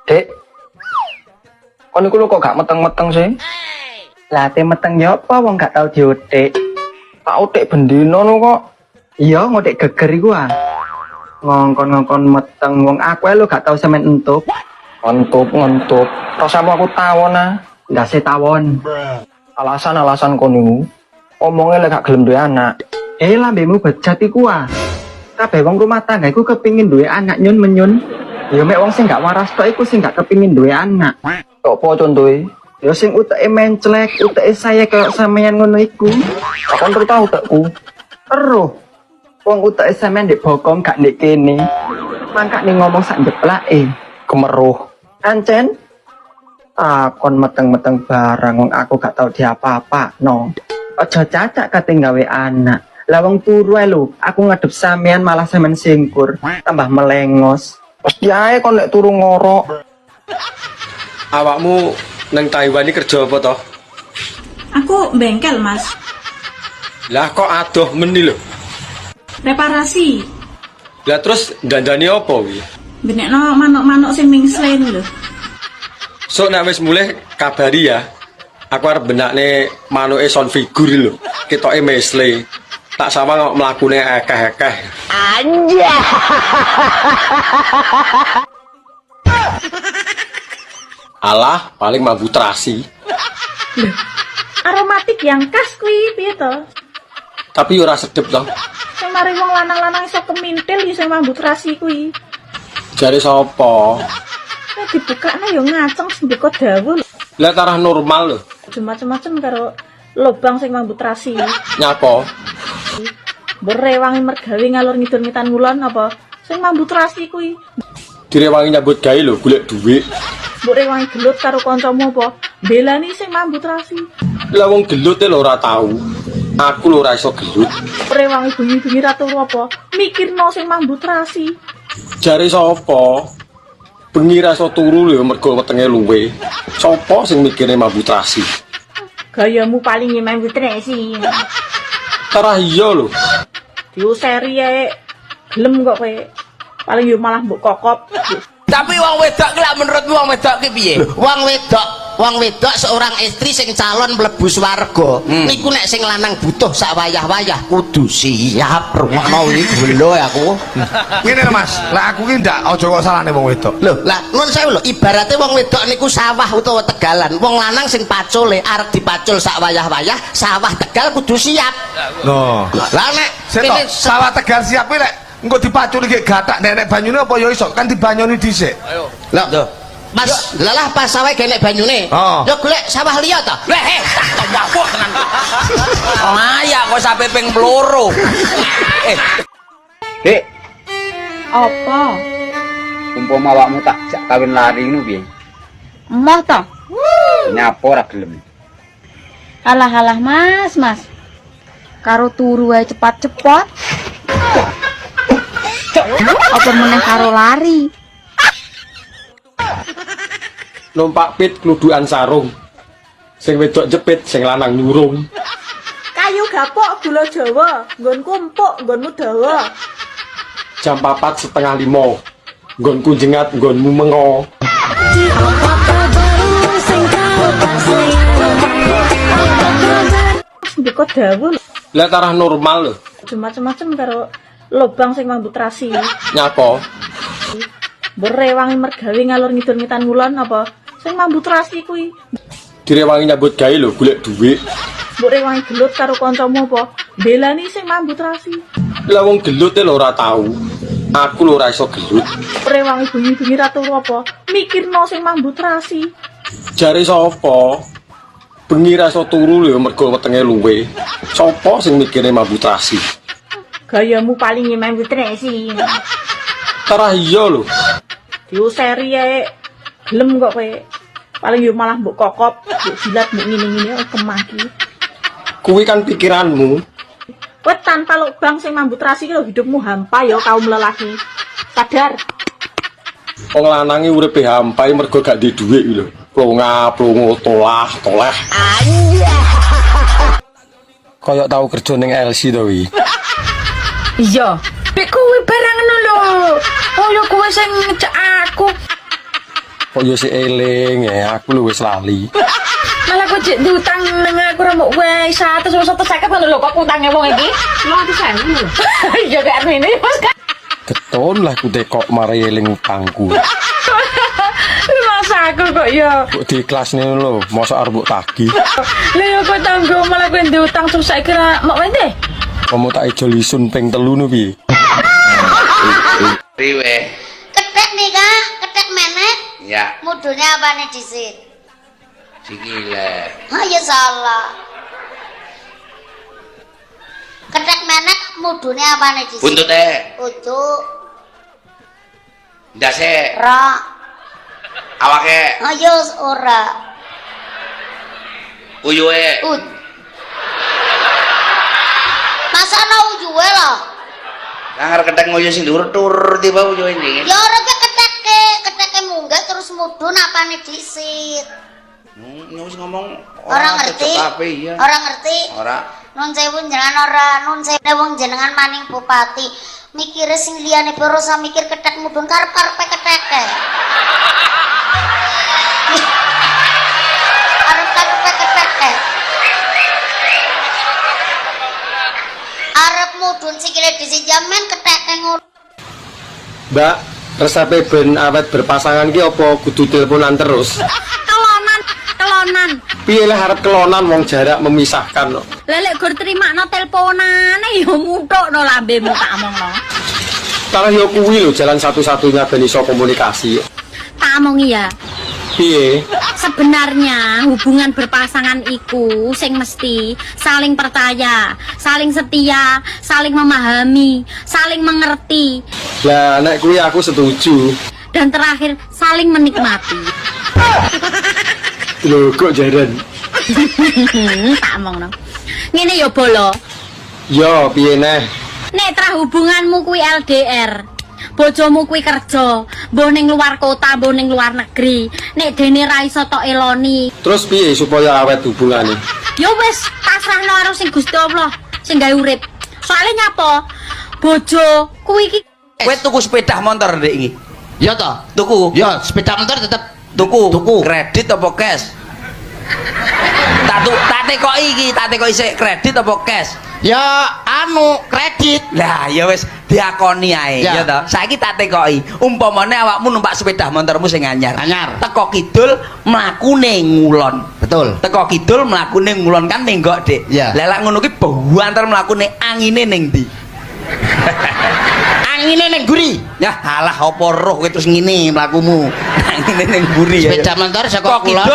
Dek, kon iku lho kok gak meteng-meteng sih? Lah te meteng ya apa wong gak tau diotek. Tak otek bendino no kok. Iya ngotek geger iku ah. Ngongkon-ngongkon meteng wong aku lho gak tau semen entuk. Ngentup. Rasamu aku tawon ah. Ndase tawon. Alasan kon niku. Omongnya lek gak gelem duwe anak. Lambemu bejat iku ah. Kabeh wong rumah tangga iku kepingin duwe anak nyun-menyun. Ya mek wong sing gak waras tok iku sing gak kepingin duwe anak. Kok apa contohe? Ya sing uteke menclek, uteke saya kayak sampeyan ngono iku. Kon terus tau utekku. Eruh. Wong uteke sampeyan ndek bokong gak ndek kene. Mangkane ngomong sak jeplake. Kemeruh. Ancen kon meteng-meteng barang wong aku gak tau diapa-apa no. Aja cacak kate gawe anak. Lah wong turu ae lho, aku ngadep sampean malah sampean singkur, tambah melengos. Pasti ae kon lek turu ngorok. Awakmu nang Taiwan iki kerja apa toh? Aku bengkel, Mas. Lah kok adoh meni lho. Reparasi. Lah terus dandani apa kuwi? Benekno manuk-manuk sing mingsle lho. Sok nek wis mulih kabari ya. Aku arep benakne manuke son figur lho. Ketoke mesle. Tak sama kok mlakune akeh-akeh. Anjay. Alah, paling mambu terasi. Loh, aromatik yang khas kuwi piye to? Tapi ora sedep to. Sing mari wong lanang-lanang iso kemintil ya sing mambu terasi kuwi. Jare sapa? Nek dibukakne ya ngaceng sendika dawu. Lah tarah normal lho. Macem-macem karo lobang sing mambu terasi. Nyapa? Berewangi mergawe ngalur ngidul ngitan ngulon apa? Sing mambu terasi kuwi. Direwangi nyambut gawe lho, golek dhuwit. Mbok rewangi gelut karo kancamu apa? Belani sing mambu terasi. Lah wong gelut lho ora tau. Aku lho ora iso gelut. Rewangi bengi-bengi ra turu apa? Mikirno sing mambu terasi. Jare sapa? Bengi ra iso turu lho mergo wetenge luwe. Sapa sing mikirne mambu terasi? Gayamu paling mambu terasi. Tarah iya lho. Diuseri ae. Gelem kok kowe. Paling yo malah mbok kokop. Tapi wong wedok ki lak menurutmu wong wedok ki piye? Wong wedok seorang istri sing calon mlebu swarga. Niku nek sing lanang butuh sak wayah-wayah kudu siap. Rungokno iki lho aku. Ngene lho Mas, lah aku ki ndak aja kok salahne wong wedok. Lho, lah nuwun sewu lho, ibarate wong wedok niku sawah utawa tegalan. Wong lanang sing pacule arep dipacul sak wayah-wayah, sawah Tegal kudu siap. Loh, Lah nek setok sawah Tegal siap ki lek engko dipaculi ki gathak nek banyune apa ya iso kan dibanyoni dhisik. Ayo. Lah, Mas, lalah pas sawah genek banyune. Oh. Yo golek sawah liya to. Leh, tak nyapuh tenan. Maya kok sampe ping 2. Dek, Apa? umpama awakmu tak jak kawin lari ngono piye? Emoh toh? Nyapa ora gelem. Halah-halah mas. Karo turu ae cepat-cepat. Apa meneh karo lari? Numpak pit kludukan sarung. Sing wedok jepit, sing lanang nyurung. Kayu gapok gula Jawa, nggonku empuk, nggonmu dawa. Jam 4:30. Nggonku jengat, nggonmu mengo. Ndika dawu Lah tarah normal lho. macem-macem karo lobang sing mambu terasi. Nyapa? Berewangi mergawe ngalur ngidul ngitan ngulon apa? Sing mambu terasi kuwi. Direwangi nyambut gawe lho, golek dhuwit. Mbok rewangi gelut karo kancamu apa? Belani sing mambu terasi. Lah wong gelut lho ora tau. Aku lho ora iso gelut. Rewangi bengi-bengi ra turu apa? Mikirno sing mambu terasi. Jare sapa? Bengi ra iso turu lho mergo wetenge luwe. Sapa sing mikirne mambu terasi? Gayamu paling mambu terasi. Tarah iya lho. Diuseri ae. Gelem kok kowe. Paling yo malah mbok kokop, mbok jilat, mbok ngene-ngene kemah ki. Kuwi kan pikiranmu. Kowe tanpa lubang sing mambu terasi ki lho hidupmu hampa ya kaum lelaki. Sadar. Wong lanang iki uripe hampa mergo gak duwe dhuwit lho. Plonga-plongo toleh. Kayak tau kerja ning LC to wi. Iya. Pek kuwi barang ngono lho. Oh ya kuwi sing ngecek aku. Kok yo si eling ya, aku lu wis lali. Malah kok jek diutang nang aku ra mok wae 150 ngono lho kok utange wong iki. 150 lho. Iya gak ini Mas. Keton lah ku tekok mari eling utangku. Masa aku kok ya. Kok di kelas nih lho, mosok arep mbok tagih. Lah yo kok tanggo malah kowe diutang terus saiki ra mok wae deh. Kamu tak ijo lisun ping 3 nu piye? Riwe. Ketek nih kah? Ketek menek? Ya, Mudulnya apa nih disit? sikile. Ah ya salah. Ketek menek mudulnya apa nih disit? Buntute. Utuk. Ndase. Ra. Awake. Ah ya ora. Uyuhe. Ud. Masa ana ujue loh? Nah, arep ketek ngoyo sing dhuwur tur tiba uyuhe iki. Ya ora ke keteke munggah terus mudun apa nih disit? Wis ngomong Orang ngerti? Tapi iya. Orang ngerti? Ora. Nun sewu jenengan ora, nun sewu wong jenengan maning bupati. Mikire sing liyane pero sa mikir ketek mudun karep-karepe keteke. Arep-karepe keteke. Arep mudun sikile disi jaman keteke ngono. Mbak, resepe ben awet berpasangan ki apa kudu teleponan terus? Kelonan. Piye lah arep kelonan wong jarak memisahkan kok. Lelek gur terimakno teleponane ya muthukno lambemu tak omongno. Karena yo kuwi lho jalan satu-satunya ben iso komunikasi. Tak omongi ya. Piye? Sebenarnya hubungan berpasangan iku sing mesti saling percaya, saling setia, saling memahami, saling mengerti, Lah nek kuwi aku setuju. dan terakhir saling menikmati. Lho kok jaran? Tak omongno. Ngene ya bolo. Yo piye neh? Nek tra hubunganmu kuwi LDR. Bojomu kuwi kerja, mbok ning luar kota, mbok ning luar negeri. Nek dene ra iso tok eloni, Terus piye supaya awet hubungane? ya wis pasrahno karo sing Gusti Allah sing gawe urip. Soale nyapa? Bojo kuwi iki Kowe tuku sepeda motor ndek iki. Ya toh. Tuku. Ya sepeda motor tetep Tuku. Kredit apa cash? Tak tekoki iki, tak tekoki sik kredit apa cash? ya anu kredit. Lah ya wis diakoni ae Ya. ya toh. Saiki tak tekoki, umpamane awakmu numpak sepeda motormu sing anyar. Anyar. Teko kidul mlakune ngulon. Betul. Teko kidul mlakune ngulon kan nenggok, Dik. Ya. Lah lek ngono ki banter mlakune angine ning ndi? Angine ning guri. Ya alah apa roh kowe terus ngene mlakumu. Angine ning mburi ya. Sepeda motor saka Kok kulon.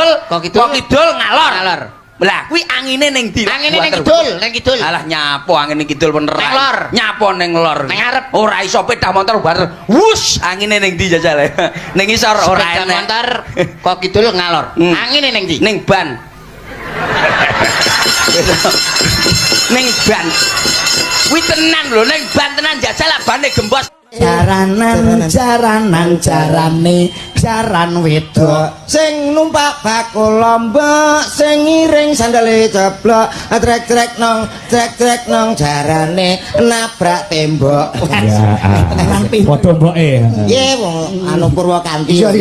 kidul ngalor. Ngalor. Lah kuwi angine ning ndi? Angine ning kidul, ning kidul. Alah nyapo angine kidul bener. Ning lor. Nyapo ning lor. Ning ngarep. Ora iso sepeda motor bareng. Wus, angine ning ndi jajal. Ning isor ora Sepeda enek. motor kok kidul ngalor. Angine ning ndi? Ning ban. Ning ban. Kuwi tenan lho ning ban tenan jajal lah bane gembos. Jaranan jarane jaran wedok sing numpak bakul lombok sing ngiring sandale jeblok trek-trek nong jarane nabrak tembok. Foto mboke. Nggih wong anu Purwakanti ya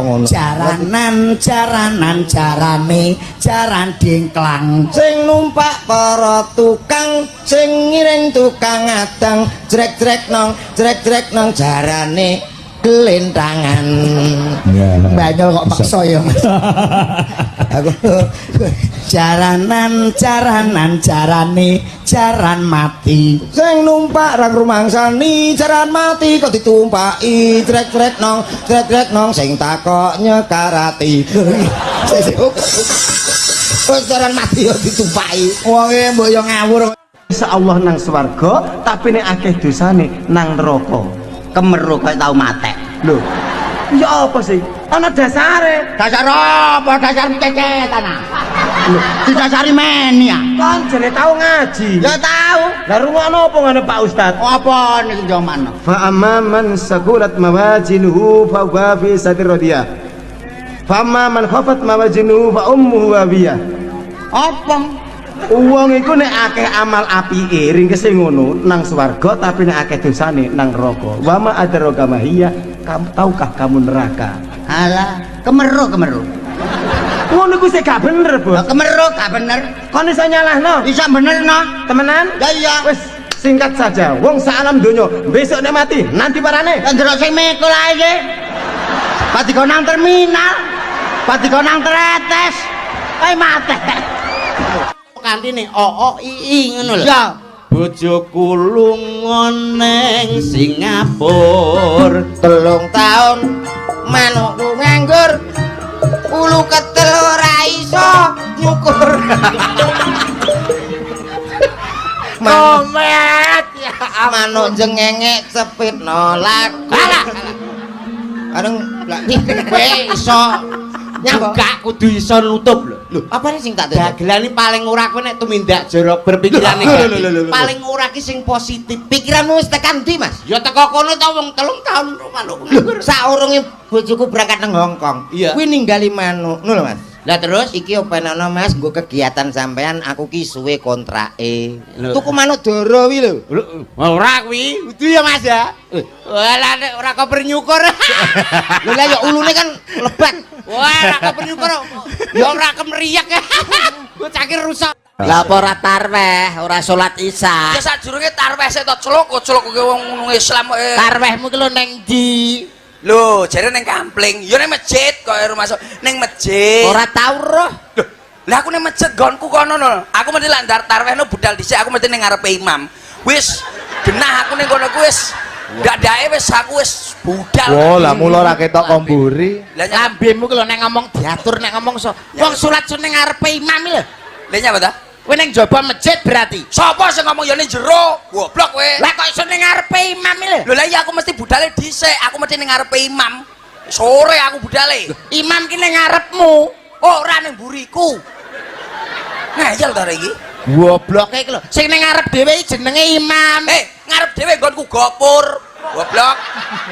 ngono. Jaranan jarane jaran dingklang sing numpak para tukang sing ngiring tukang adang trek-trek nong jarane kelintangan. Banyol kok paksa ya Mas. Aku jaranan jarane jaran mati sing numpak rang rumangsani jaran mati kok ditumpaki trek-trek nong sing takok nyekarati. Wis jaran mati yo ditumpaki wonge mbok yo ngawur. Insyaallah nang swarga tapi nek akeh dosane nang neraka. Kemeru kok tau matek. Lho, ya apa sih? Ana dasare. Dasar apa? Dasar cecetan ah. Lho, Didasari men ya. kan jane tau ngaji. Ya tahu. Lah rungokno apa ngene Pak Ustaz? Apa niki jaman? Fa amman saqulat mawajinuhu fa huwa fi satir radiyah. Fa amman khafat mawajinuhu fa ummuhu hawiyah. Apa? Wong iku nek akeh amal apike ringkese ngono nang swarga tapi nek akeh dosane nang neraka. Wa ma adraka mahiyya, tahukah kamu neraka? Alah, kemeru. Ngono ku sik gak bener, Bos. Kemeru gak bener. Kon iso nyalahno? Bisa bener no. Temenan? Ya iya. Wis singkat saja. Wong sak alam donya besok nek mati nanti parane. Kan ndelok sing mekul ae iki. Pati kok nang terminal. Pati kok nang tretes. Ae mate. Kantine ii ngono lho. Ya. Bojoku lunga neng Singapura 3 taun manukku nganggur ulu ketel ora iso ngukur. Komet ya manuk jengengek cepitno lagu. Areng lak iso nyangga kudu iso nutup lho. Lho, apane sing tak dagelane paling ora kowe nek tumindak jero berpikiran iki. Paling ora ki sing positif. Pikiranmu wis tekan ndi, Mas? Ya teko kono ta wong 3 tahun manuk. Saurunge bojoku berangkat nang Hongkong. Kuwi ninggali manuk, ngono Mas. Lah terus iki openono Mas nggo kegiatan sampean aku ki suwe kontrake. Tuku manuk doro wi lho. Ora kuwi, kudu ya Mas ya. Walah nek ora koper nyukur. Lho lah ya ulune kan lebat. Wah, ora koper nyukur. Ya ora kemriyak. Bocah ki rusak. Lah apa ora tarweh, ora salat Isya. Ya sadurunge tarweh sik to celuk ki wong Islam kok. Tarwehmu ki lho ning ndi? Lho, jare ning kampling, ya ning masjid kok rumah ning masjid. Ora tau roh. Lah aku ning masjid gonku kono lho. Aku mesti landar tarwehno budal dhisik, aku mesti ning ngarepe imam. Wis genah aku ning kono ku wis ndak dae wis aku wis budal. Oh, lah mula ora ketok komburi. Lah lambemu ki lho nek ngomong diatur nek ngomong wong salat ning ngarepe imam lho. Lha nyapa ta? Kowe ning jaba masjid berarti. Sapa sing ngomong ya ning jero? Goblok kowe. Lah kok iso ning ngarepe imam lho? Lho lah iya aku mesti budale dhisik, aku mesti ning ngarepe imam. Sore aku budale. Imam ki ning ngarepmu, ora ning mburiku. Ngayal ta iki? Gobloke iki lho. Sing ning ngarep dhewe jenenge imam. Ngarep dhewe nggonku gopur. Goblok.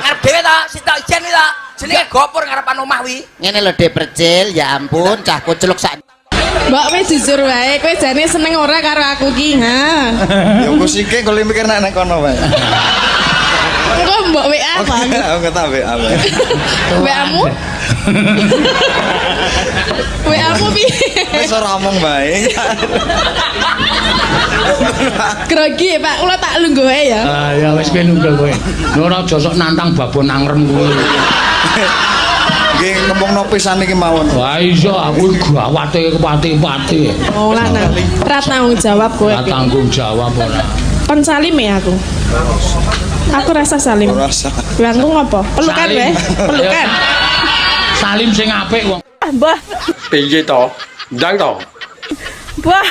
Ngarep dhewe ta, sitok ijen iki ta. Jenenge gopur ngarepan omah wi. Ngene lho Dek Percil, ya ampun cah kuceluk sak. Mbak wis jujur wae, kowe jane seneng ora karo aku ki, ha? Ya engko sike kok mikir nek kono wae. Engko mbok WA apa? Aku tak WA wae. WA-mu? WA-mu piye? Wis ora omong bae. Grogi Pak, kula tak lungguh ae ya. Ah ya wis kowe nunggu kowe. Ora aja sok nantang babon nangrem kowe. Nggih ngomongno pisan iki mawon. Wah iya aku gawate kepati-pati. Oh lanang. Ora tanggung jawab kowe. Ora tanggung jawab ora. Kon salim ya aku. Aku rasa salim. Rasa. Langku ngopo? Pelukan wae. Pelukan. Salim sing apik wong. Mbah. Piye to? Ndang to? Mbah.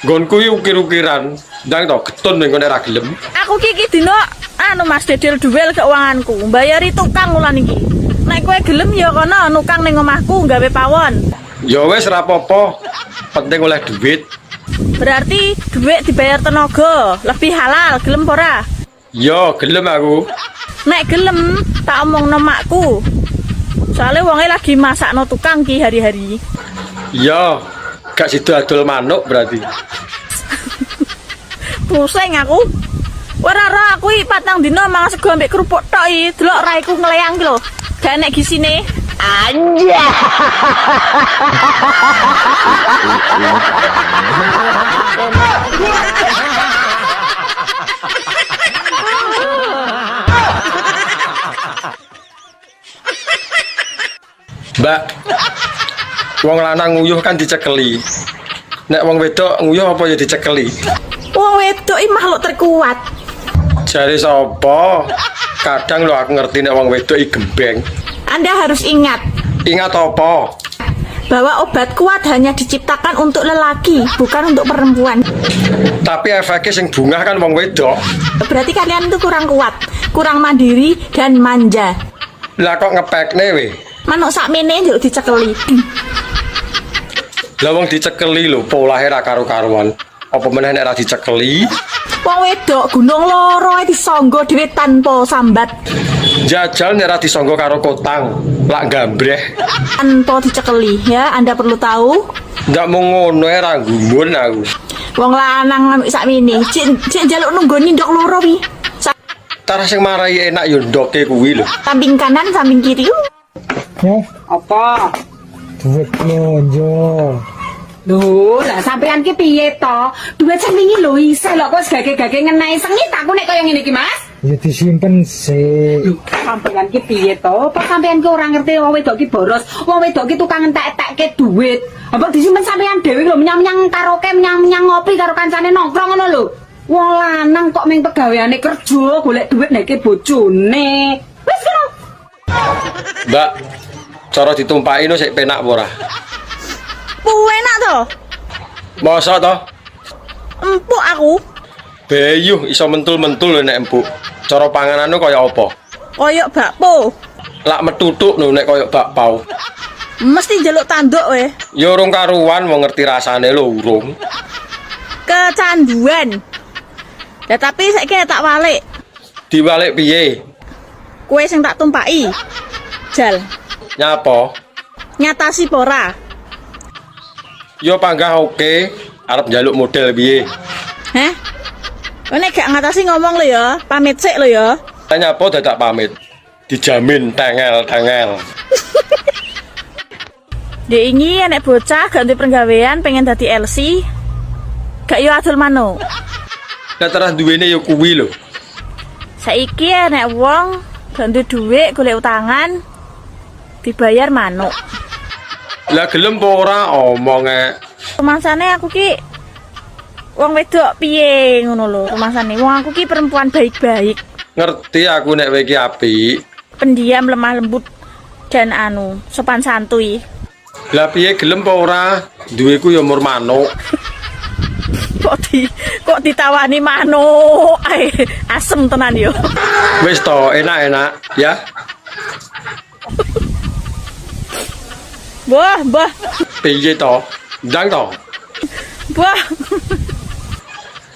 Nggonku iki ukir-ukiran, ndang to getun ning kene ra gelem. Aku ki dino anu Mas dedel duel keuanganku, mbayari tukang ulan iki. Nek kowe gelem ya kono nukang ning omahku gawe pawon. Ya wis ora apa-apa. Penting oleh duit. Berarti duit dibayar tenaga, lebih halal, gelem ora? Ya gelem aku. Nek gelem tak omongno makku. Soale wonge lagi masakno tukang ki hari-hari. Ya, gak sido adol manuk berarti. Pusing aku. Ora ora aku iki patang dina mangan sego ambek kerupuk tok iki. Delok raiku ngleyang ki lho. Gak enek gisine. Anjay. Mbak, wong lanang nguyuh kan dicekeli. Nek wong wedok nguyuh apa ya dicekeli? Wong wedok iki makhluk terkuat. Jare sapa? Kadang lho aku ngerti nek wong wedok iki gembeng. Anda harus ingat. Ingat apa? Bahwa obat kuat hanya diciptakan untuk lelaki, bukan untuk perempuan. Tapi efeknya sing bungah kan wong wedok. Berarti kalian itu kurang kuat, kurang mandiri dan manja. Lah kok ngepekne we? Manuk sakmene njuk dicekeli. Lah wong dicekeli lho, polahe ra karo-karuan. Apa meneh nek ra dicekeli? Wong wedok gunung loro ae disangga dhewe tanpa sambat. Jajal nek ra disangga karo kotang, lak gambreh. Tanpa dicekeli ya, Anda perlu tahu. Ndak mau ngono ae ra gumun aku. Wong lanang ambek sakmene, cek njaluk nunggoni ndok loro wi. Tarah sing marai enak yo ndoke kuwi lho. Samping kanan, samping kiri. Apa? Duit lonjo. Lho, lah sampean ki piye to? Duit sing wingi lho isih lho kok gage-gage ngenehi sengit aku nek kaya ngene iki, Mas. Ya disimpen sih. Sampean ki piye to? Apa sampean ki ora ngerti wong wedok ki boros? Wong wedok ki tukang entek-entekke duit. Apa disimpen sampean dhewe lho menyang-menyang karaoke, menyang-menyang ngopi karo kancane nongkrong ngono lho. Wong lanang kok ming pegaweane kerja golek duit nek ki bojone. Wis kira. Mbak, cara ditumpaki no sik penak apa ora? Enak to? Masa to? Empuk aku. Beyuh iso mentul-mentul lho nek empuk. Cara panganane kaya apa? Koyok bakpo. Lak metutuk lho nek kaya bakpao. Mesti njaluk tanduk we. Ya urung karuan wong ngerti rasane lho urung. Kecanduan. Ya tapi saiki tak walik. Diwalik piye? Kue sing tak tumpaki. Jal. Nyapa? Nyatasi pora. Yo panggah oke, arep njaluk model piye? Heh? Nek gak ngatasi ngomong lho ya, pamit sik lho ya. Nyapa dadak pamit? Dijamin tengel-tengel. Dek ini nek bocah ganti penggawean pengen dadi LC. Gak yo adol manuk. Nek terus duwene yo kuwi lho. Saiki nek wong ganti dhuwit golek utangan dibayar manuk. Lah gelem apa ora omonge. Rumangsane aku ki wong wedok piye ngono lho, rumangsane. Wong aku ki perempuan baik-baik. Ngerti aku nek kowe iki apik. Pendiam, lemah lembut dan sopan santuy. Lah piye gelem apa ora? Duweku yo mur manuk. Kok ditawani manuk. Asem tenan yo. Wis to, enak-enak ya. Mbah. Piye to? Ndang to? Mbah.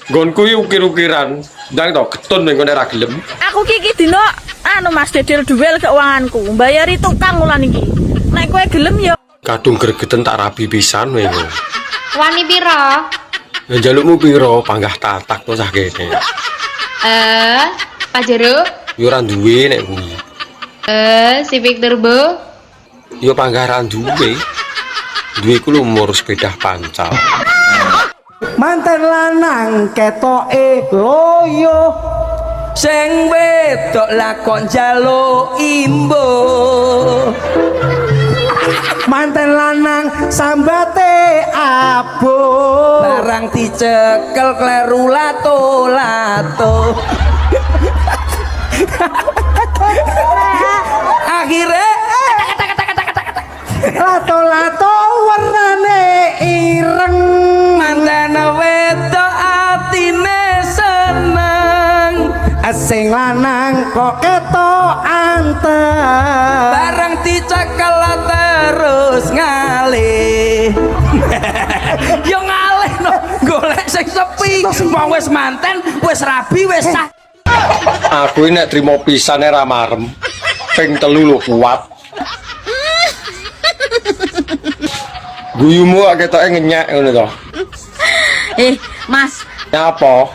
Nggonku iki ukir-ukiran. Ndang to getun ning kene ra gelem. Aku ki dino Mas dedel duel keuanganku. Mbayari tukang ulan iki. Nek kowe gelem yo. Kadung gregeten tak rabi pisan kowe. Wani pira? Ya njalukmu pira panggah tatak to cah kene. Pajero? Yo ora duwe nek kuwi. Civic Turbo? Yo panggah ra duwe. Duweku lho umur sepeda pancal. Manten lanang ketoke loyo Sing wedok lakon njaluk imbo. manten lanang sambate abo Barang dicekel kleru lato-lato. Akhirnya lato-lato warnane ireng manten wedok atine seneng. sing lanang kok ketok anteng Barang dicekel terus ngalih. Yo ngalih no, golek sing sepi. Wong wis manten, wis rabi, wis sah. Aku ini nek trimo pisane ra marem. Ping 3 lho kuat. Guyumu ketoke ngenyek ngono to. Mas, Nyapa?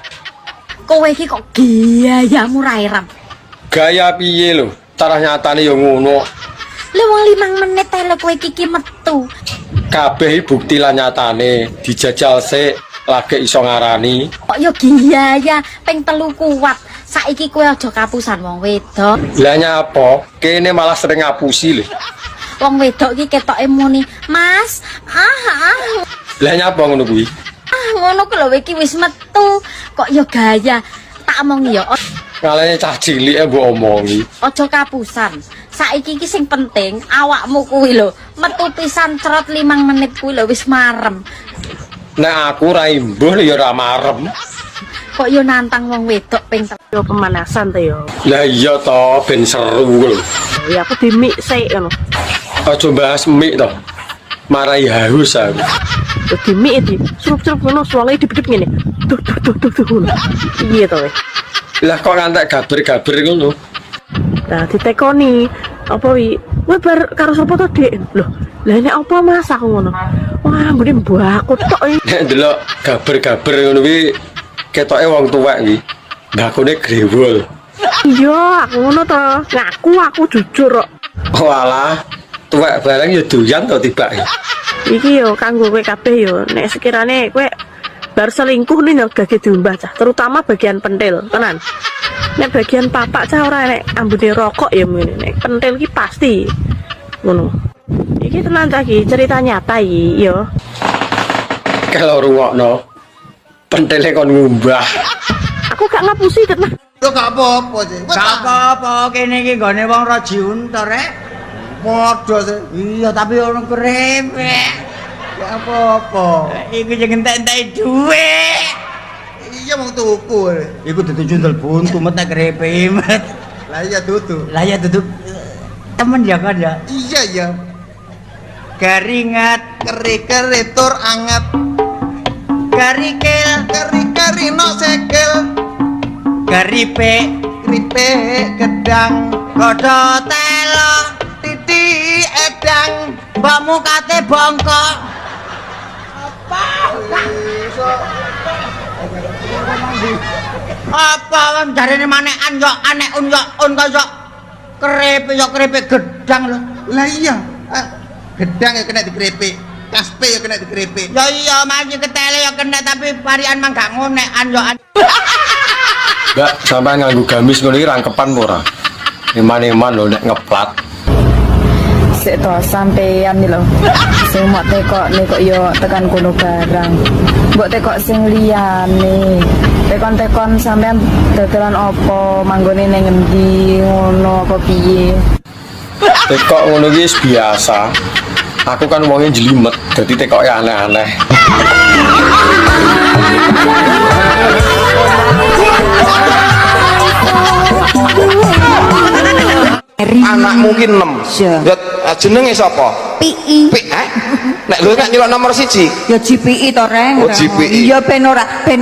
kowe iki kok gayamu ra irem. Gaya piye lho? Tarah nyatane yo ngono. Lha wong 5 menit ae lho kowe iki metu. Kabeh bukti lan nyatane dijajal sik lagi iso ngarani. Kok yo gaya ping 3 kuat. Saiki kowe aja kapusan wong wedok. Lah nyapa? Kene malah sering ngapusi lho. Wong wedok iki ketoke muni, "Mas, Lah nyapa ngono kuwi? ngono ku lho iki wis metu." Kok yo gaya. Tak omongi yo. Ngalane cah cilike mbok omongi. Aja kapusan. Saiki iki sing penting awakmu kuwi lho. Metu pisan cerot 5 menit kuwi lho wis marem. Nek aku ra imbuh ya ora marem. Kok yo nantang wong wedok ping yo pemanasan to yo. Lah iya to ben seru lho. Ya aku dimik sik ngono. Aja bahas mik to. Marai haus aku. Terus dimik iki, surup-surup ngono suwange dipedhep ngene. Duh. Piye to weh? Lah kok ngantek gaber-gaber ngono. Nah, ditekoni. Apa wi? Kowe bar karo sapa to, Dik? Loh, lah nek apa Mas aku ngono? Wah, ambune mbakku tok iki. Nek ndelok gaber-gaber ngono kuwi ketoke wong tuwek iki. Mbakune grewol. Iya, aku ngono to. Ngaku aku jujur kok. Walah, tuwek bareng ya doyan to tibake. Iki yo kanggo kowe kabeh yo. Nek sekirane kowe bar selingkuh nih gage diumbah cah, terutama bagian pentil, tenan. Nek bagian papak cah ora nek ambune rokok ya ngene. Nek pentil ki pasti ngono. Iki tenan cah iki cerita nyata iki yo. Kalau rungokno pentile kon ngumbah. Aku gak ngapusi tenan. Lho gak apa-apa sih. Gak apa-apa, kene iki gone wong Rajiun to, Rek. Padha sih. Iya, tapi orang kerepek. Ya apa-apa. Iku sing entek-entek dhuwit. Iya wong tuku. Iku dudu jundel buntu met nek kerepek met. Lah iya dudu. Lah ya duduk temen ya kan ya. Iya ya. Keringat, Keri-keri tur anget. karikil, Keri-keri no sekel. karipe, Kripe gedang. godho telo, Titi edang. mbokmu kate bongkok. Apa wong jarene manekan yo anek un kaya kerepek yo kerepek gedang lho. Lah iya. Gedang ya kena dikrepek. Kaspe ya kena dikrepek. Ya iya maju ketele ya kena tapi varian mah gak ngonekan yo. Mbak, sampai nganggo gamis ngono iki rangkepan ora? Iman-iman lho nek ngeplat. Sik to sampean iki lho. Sing mok tekok yo tekan kono barang. Mbok tekok sing liyane. Tekon-tekon sampean dagelan opo, manggone ning endi, ngono apa piye? Tekok ngono iki wis biasa. Aku kan wonge jelimet, dadi tekoke aneh-aneh. Anak mungkin 6. Ya jenenge sapa? PI. Nek lho nek nyelok nomor 1. Ya GPI to, Reng. Oh, GPI. Iya ben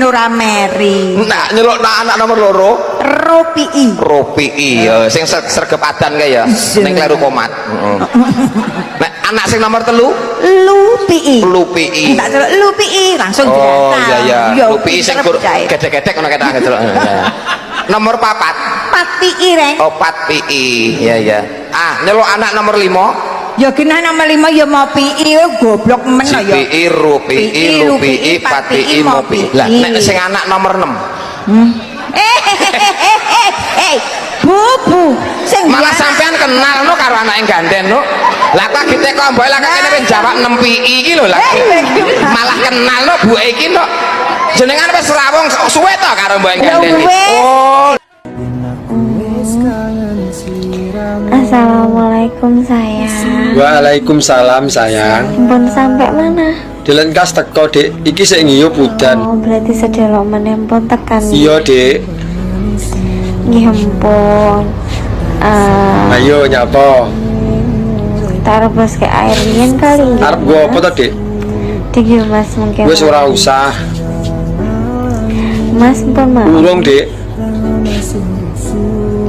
ora meri. Nak nyelok anak nomor 2. ROPI. ROPI ya sing sergepadan kae ya. Ning kleru komat. Nek anak sing nomor 3 LUPI. LUPI. Tak celuk LUPI langsung Oh data. iya Yo, LUPI sing gedek-gedek ngono ketok celuk. Nomor 4. 4PI, Reng. Oh 4PI. Iya iya. Ah, nyelok anak nomor 5. Ya kena nomor 5 ya mau PI goblok men ya. GPI, RUPI, LUPI, 4PI, MOPI. Lah nek sing anak nomor 6. Bu, sing malah sampean kenal no karo anak yang ganden no. Lah kok kita kok mbok lah kene wis jawab 6 PI iki lho lah. Malah kenal no buke iki no. Jenengan wis rawung suwe to karo mbok yang ganden iki. Oh. Assalamualaikum sayang. Waalaikumsalam sayang. Pun sampai mana? Dilen kas teko Dik, iki sik ngiyup udan. Oh, berarti sedelok meneh pun tekan. Iya Dik. Nggih ampun. Ayo nyapa. Taruh bos ke air dingin kali. Arep gua apa to Dik? Dik yo Mas mungkin. Wis ora usah. Mas pun mau. Urung Dik.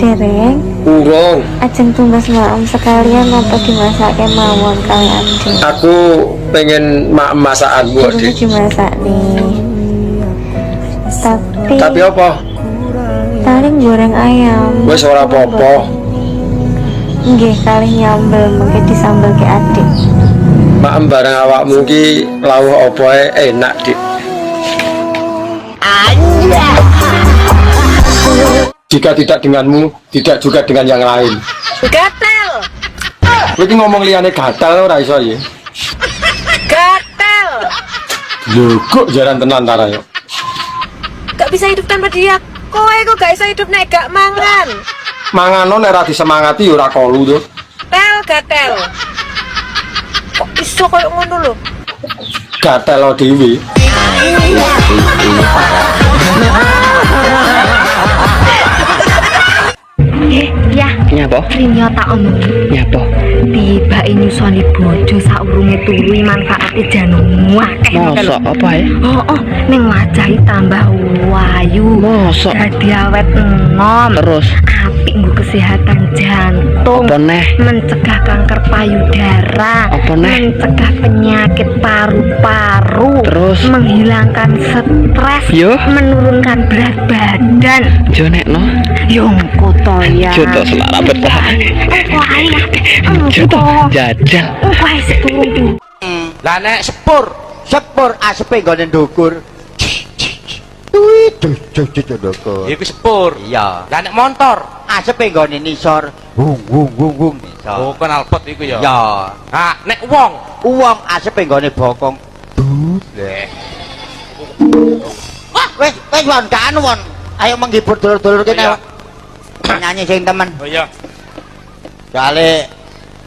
Dereng. Urung. Ajeng tumbas maem sekalian apa dimasake mawon kali Adi. Aku pengen masakanmu Dik. Dimasak nih. Tapi apa? Paling goreng ayam. Wis ora apa-apa. Nggih kali nyambel mungkin disambel ke adik. Maem bareng awakmu ki lawuh apa enak Dik. Jika tidak denganmu, tidak juga dengan yang lain. Gatel. Kowe iki ngomong liyane gatel ora iso ya. Gatel. Lho kok jaran tenan ta yo. Gak bisa hidup tanpa dia. Kowe kok gak bisa hidup nek gak mangan. Mangano nek ora disemangati ya ora kolu to. Gatel. Kok iso koyo ngono lho. Gatel dhewe. Ya. Nyapa? Rinyo tak omong. Nyapa? tibake nyusoni bojo saurunge turu manfaate jan akeh. Mosok apa ya? Oh, ning wajahe tambah wayu. Mosok dadi awet enom. Terus apik nggo kesehatan jantung. apa neh? Mencegah kanker payudara. Apa neh? Mencegah penyakit paru-paru. Terus menghilangkan stres. Yo. Menurunkan berat badan. Jo nekno. Yo engko to ya. Jo to selara betah. Engko ae lah. Jo to jajal. Engko ae seturun. Lah nek sepur asepe nggone ndukur. Ndukur. Iku sepur. Iya. Lah nek motor asepe nggone nisor. Wung nisor. Oh, knalpot iku ya. Ya. Ah, nek wong asepe nggone bokong. Leh. Wah, wis won kan won. Ayo menghibur dulur-dulur kene. Nyanyi sing temen. Oh iya. Kali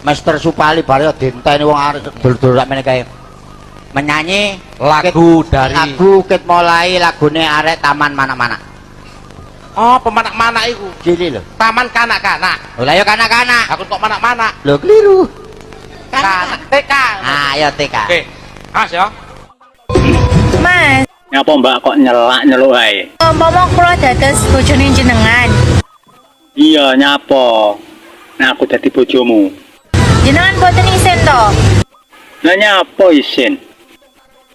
Master Supali bare dinteni wong arek dulur-dulur sakmene kae. Menyanyi Lagu dari lagu ket mulai lagune arek Taman Mana-Mana. Oh, pemanak-manak iku. Gini lho. Taman kanak-kanak. Lha yo kanak-kanak. Aku kok manak-manak. Lho keliru. Kanak TK. Ah, ya TK. Oke. Mas ya. Mas, Ngapa Mbak kok nyeluk ae? umpama kula dados bojone jenengan, Iya, nyapa? Nah, aku dadi bojomu. jenengan boten isin to? Lah nyapa isin?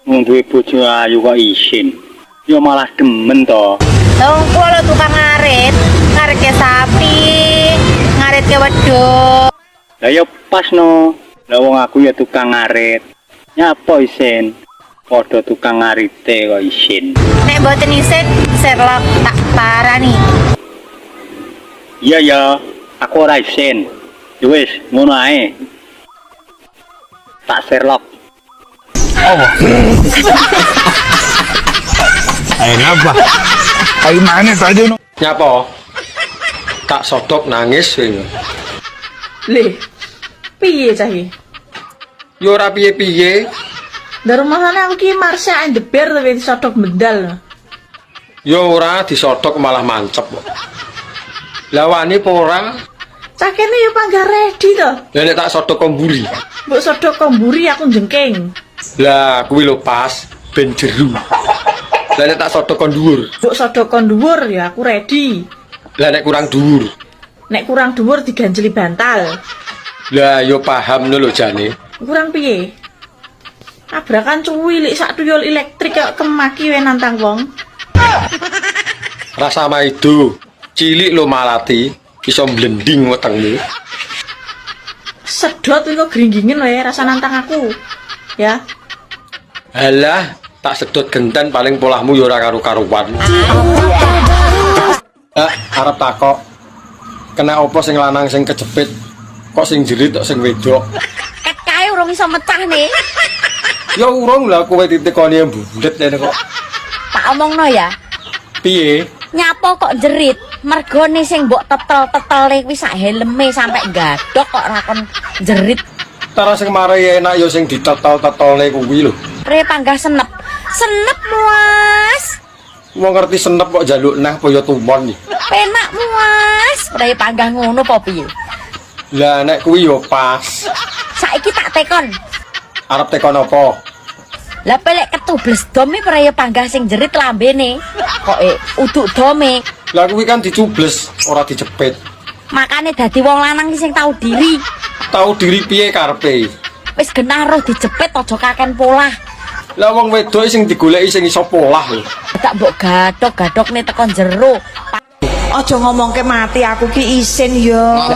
Wong duwe bojo ayu kok isin. Ya malah demen to. Lah wong kula tukang ngarit ke sapi, ngarit ke wedhus. Lah ya pas no. Lah wong aku ya tukang ngarit. Nyapa isin? Padha tukang ngarite kok isin. Nek boten isin, Sherlock tak parani. Iya ya, aku ora isin. Ya wis, ngono ae. Tak Sherlock. Oh. Ayo ngapa? Ayo mana tadi no? Nyapa? Tak sodok nangis kowe. Le, piye cah iki? Yo ora piye-piye. Dari rumahane aku ki Marsha and the Bear tapi disodok medal. Yo ora disodok malah mancep kok. Lah wani apa ora? Cah kene yo panggah ready to. Lah nek tak sodok komburi. Mbok sodok komburi aku jengking. Lah kuwi lho pas ben jeru. Lah nek tak sodok kon dhuwur. Mbok sodok kon dhuwur ya aku ready. Lah nek kurang dhuwur. Nek kurang dhuwur diganjeli bantal. Lah yo paham lho jane. Kurang piye? Abrakan cuwilik sak tuyul elektrik kok kemaki we nantang wong. Rasa maido. Cilik lo malati iso blending wetengmu. Sedot kuwi kok gringgingen wae rasa nantang aku. Ya. Halah, tak sedot genten paling polahmu yo ora karo-karuan. Arep takok. Kena opo sing lanang sing kejepit? Kok sing jerit kok sing wedok? Ket kae urung iso mecah nih. Ya urung lah kowe ditekoni mbulet ngene kok. Tak omongno ya. Piye? Nyapa kok jerit? Mergone sing mbok tetel-tetele kuwi sak helme sampai gadok kok rakon jerit. Tara sing marai enak ya sing ditetel-tetele kuwi lho. Pre panggah senep. Senep Mas. Wong ngerti senep kok njaluk nah apa ya tumon iki. Penak Mas. Pre panggah ngono apa piye? Lah nek kuwi ya pas. Saiki tak tekon. Arep tekon apa? Lah pelek ketubles dome praya panggah sing jerit lambene. Kok uduk dome. Lah kuwi kan dicubles, ora dijepit. Makane dadi wong lanang sing tahu diri. Tahu diri piye karepe? Wis genah roh dijepit aja kaken polah. Lah wong wedok sing digoleki sing iso polah lho. Tak mbok gadok-gadokne tekon jero. Aja ngomongke mati aku ki isin ya.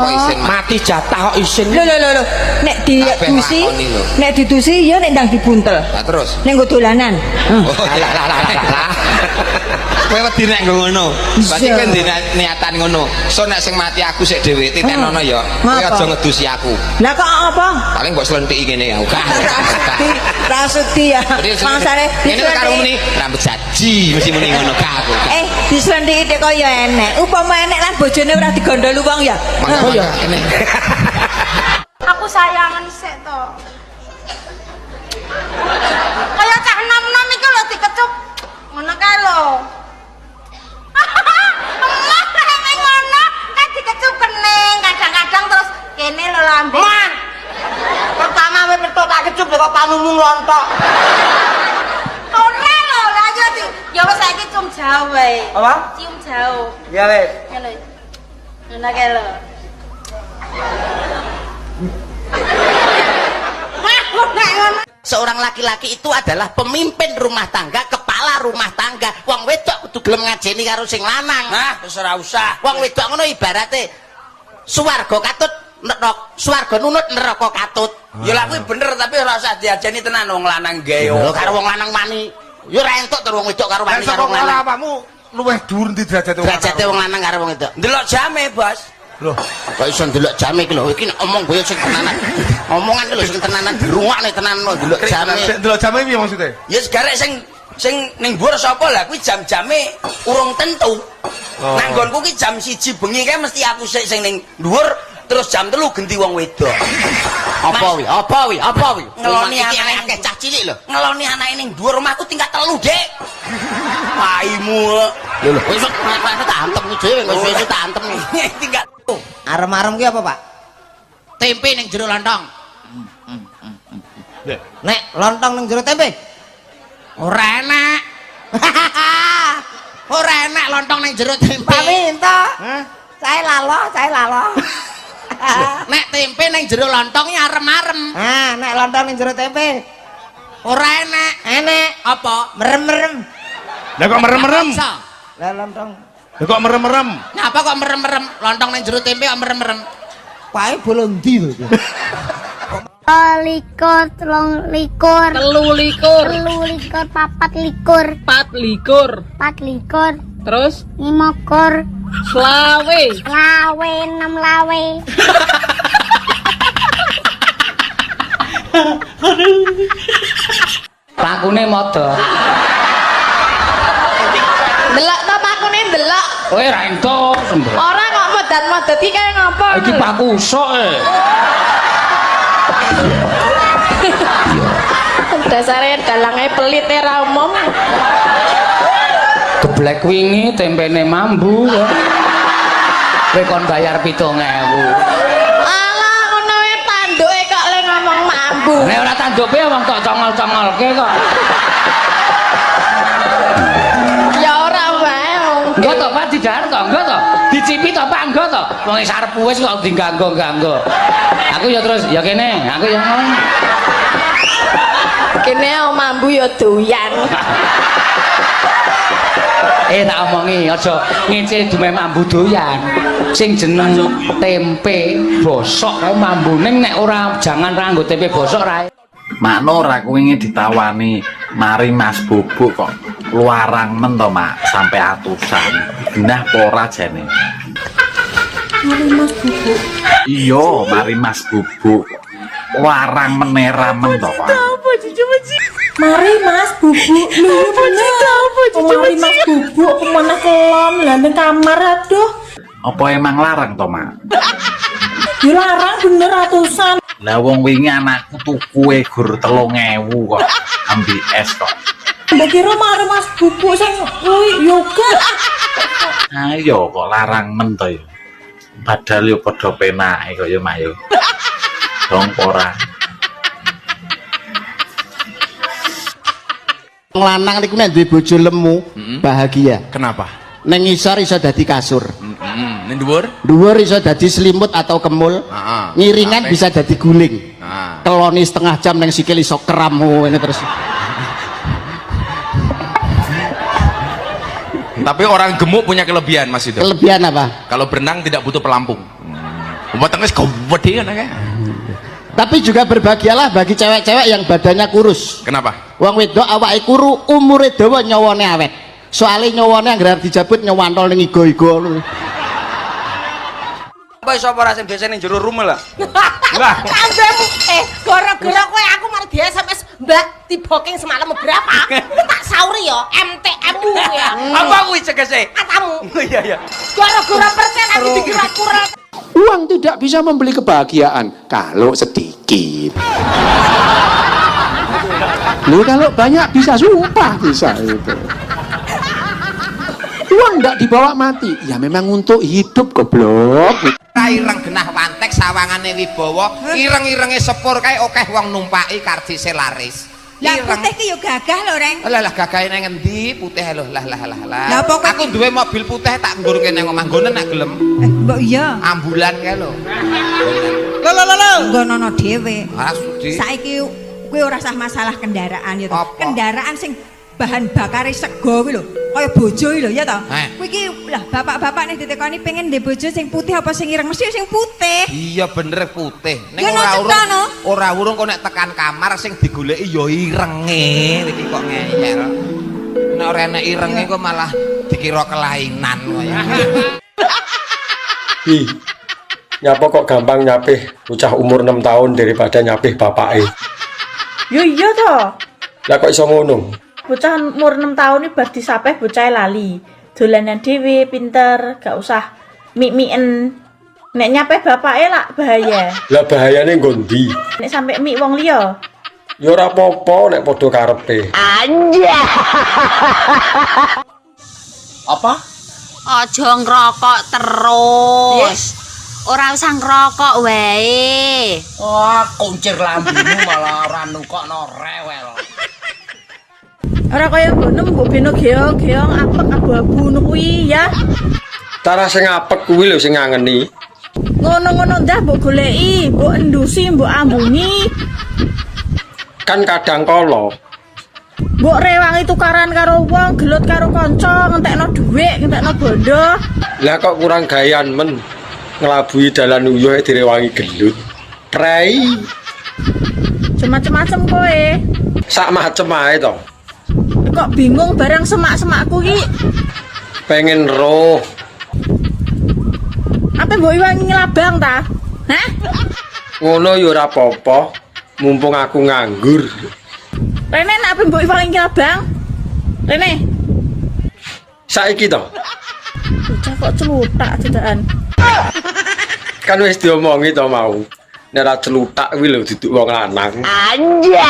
Mati jatah kok isin. Lho. Nek ditusi ya nek ndang dibuntel. Lah terus. Nek nggo dolanan. Lah. Kowe wedi nek ngono. Berarti kowe niatan ngono. So nek sing mati aku sik dhewe titenono ya. Kowe aja ngedusi aku. Lah kok apa? Paling mbok slentiki ngene ya. Raseti ya. Mangsane ngene karo muni rambut saji mesti muni ngono ka aku. Dislendiki tek kok ya enek. Upama enek lan bojone ora digondol wong ya. Oh ya. Aku sayangan sik to. Kaya cak nom-nom iki lho dikecup. Ngono kae lho. Emang ngono kan dikecup kening, kadang-kadang terus kene lho lambe. kok panumu nglontok. Ora lho, lah ya wis saiki cium jauh wae. Apa? Cium jauh. Ya wes. Ngene. Ngene kae lho. Seorang laki-laki itu adalah pemimpin rumah tangga, kepala rumah tangga. Wong wedok kudu gelem ngajeni karo sing lanang. Nah, wis ora usah. Wong wedok ngono ibarate swarga katut swarga nunut neraka katut. Ya lah kuwi bener tapi ora usah diajeni tenan wong lanang gawe. Lho karo wong lanang mani. Ya ora entuk to wong wedok karo wani karo wong Karo lanang. awakmu luwih dhuwur ndi derajate wong Derajate wong lanang karo wong wedok. Ndelok jame, Bos. Loh, kok iso ndelok jame iki lho. Iki nek omong kowe sing tenanan. Omongan iki lho sing tenanan dirungokne tenan lho ndelok jame. Ndelok jame piye maksudnya? Ya segarek sing ning dhuwur sapa lah kuwi jam-jame urung tentu. Oh. Nang nggonku ki jam 1 bengi kae mesti aku sik sing ning dhuwur terus jam 3 genti wong wedok. Apa wi? Ngeloni iki anake akeh cah cilik lho. Ngeloni anake ning dhuwur omahku tingkat 3, Dik. Paimu. Lho wis tak antem iki dhewe wis tak antem iki. Tingkat Arem-arem ki apa, Pak? Tempe ning jero lontong. Nek lontong ning jero tempe. Ora enak. Ora enak lontong ning jero tempe. Pak minta. Saya lalo. Nek tempe ning jero lontong ya arem-arem. Nek lontong ning jero tempe. Ora enak. Enek. Apa? Merem-merem. Lah kok merem-merem? Lah lontong. Lah kok merem-merem? Napa kok merem-merem? Lontong ning jero tempe kok merem-merem? Pae bolon ndi lho. Likur, telung likur, Telu likur. papat likur, 4 likur. terus Terus 5 kur, selawe. lawe, 6 lawe. Pakune modho. Delok to pakune delok. Kowe ra entuk sembah. Ora kok modan-modan iki kaya ngopo? Iki paku sok Dasare dalange pelit ra umum. Geblek wingi tempene mambu kok. Kowe kon bayar 7.000. Alah ngono wae tanduke kok le ngomong mambu. Nek ora tanduke wong tok congol-congolke kok. Ya ora wae. Enggak to, Pak, didahar to, enggak to. Dicipi to, Pak, enggak to. Wong sarep wis kok diganggo-ganggo. Aku ya terus ya kene, aku ya ngono. Kene mambu ya doyan. Tak omongi aja ngece dume mambu doyan. Sing jeneng tempe bosok kae mambune nek ora jangan ra nggo tempe bosok ra. Makno ora kuwi ditawani mari Mas Bubuk kok luarang men to, Mak, sampai atusan. Genah apa ora jane? Mari Mas Bubuk. Iya, mari Mas Bubuk. Larang menera men to, Pak. Mari Mas Bubuk. Lho bener. Mari Mas Bubuk kemana kelon lah ning kamar aduh. Apa emang larang to, Mak? Ya larang bener atusan. Lah wong wingi anakku tuku gur 3.000 kok. Ambil es kok. Mbak kira mari Mas Bubuk sing kuwi yoga. Ayo kok larang men to ya. Padahal yo padha penake kok ya, Mak yo. Dong ora. Wong lanang niku nek duwe bojo lemu, bahagia. Kenapa? Ning ngisor iso dadi kasur. Ning dhuwur? Dhuwur iso dadi selimut atau kemul. Ngiringan bisa dadi guling. Keloni setengah jam ning sikil iso keram ngene terus. Tapi orang gemuk punya kelebihan, Mas itu. Kelebihan apa? Kalau berenang tidak butuh pelampung. Umpamanya gede kan ya. Tapi juga berbahagialah bagi cewek-cewek yang badannya kurus. Kenapa? Wong wedok awake kuru, umure dawa nyawane awet. Soale nyawane anggere dijabut nyawantol ning igo-igo. Apa iso ora sing biasa ning jero rumah lah. Lah, kambemu gara-gara kowe aku mari di SMS Mbak di booking semalam berapa? Tak sauri ya MTM-mu ya. Apa kuwi cegese? Katamu. Iya iya. Gara-gara persen aku dikira kurang. Uang tidak bisa membeli kebahagiaan kalau sedikit. Loh, kalau banyak bisa sumpah bisa itu. Uang tidak dibawa mati, ya memang untuk hidup goblok. ora ireng genah wantek sawangane wibawa, ireng-irenge sepur kae akeh wong numpaki kardise laris. Lah putih ki yo gagah lho, Reng. Lah gagahe nang endi putih lho. Lah. Lah pokoke aku duwe mobil putih tak ngurke nang omah nggonen nek gelem. Mbok iya. Ambulan kae lho. Lho. Nggonono dhewe. Ah sudi. Saiki kuwi ora usah masalah kendaraan ya to. Kendaraan sing bahan bakare sego kuwi lho, kaya bojo iki lho ya to. Kuwi iki lah bapak-bapak nek ditekoni pengen ndek bojo sing putih apa sing ireng mesti sing putih. Iya bener putih. Nek ora urung kok nek tekan kamar sing digoleki ya irenge iki kok ngeyel. Nek ora enek irenge kok malah dikira kelainan kaya. Nyapa kok gampang nyapih bocah umur 6 tahun daripada nyapih bapake. Yo iya to. Lah kok iso ngono? Bocah umur 6 tahun ini bar disapeh bocah lali. Dolanan dhewe pinter, gak usah mik-miken. Nek nyapeh bapake lak bahaya. Lah bahayane nggondi? Nek sampe mik wong liya. Ya ora apa-apa nek padha karepe. Anjay. Apa? Aja ngrokok terus. Ora usah ngrokok wae. Wah, kuncir lambemu malah ora nukokno rewel. Ora kaya gonem mbok beno geong-geong apek abu-abu ngono kuwi ya. Cara sing apek kuwi lho sing ngangeni. Ngono-ngono ndah mbok goleki, mbok endusi, mbok ambungi. Kan kadang kala Mbok rewangi tukaran karo wong, gelut karo kanca, ngentekno dhuwit, ngentekno bondo. lah kok kurang gayan men ngelabui dalan uyuh direwangi gelut. Prei Macem-macem kowe. sak macem ae to. Kok bingung barang semak-semakku ki. Pengen roh. Apa mbok iwangi ngelabang ta? Hah? Ngono ya ora apa-apa. Mumpung aku nganggur. Rene nak mbok iwangi ngelabang? Rene. Saiki to. Bocah kok celutak cedakan. Kan wis diomongi to mau. Nek ora celutak kuwi lho duduk wong lanang. Anjay.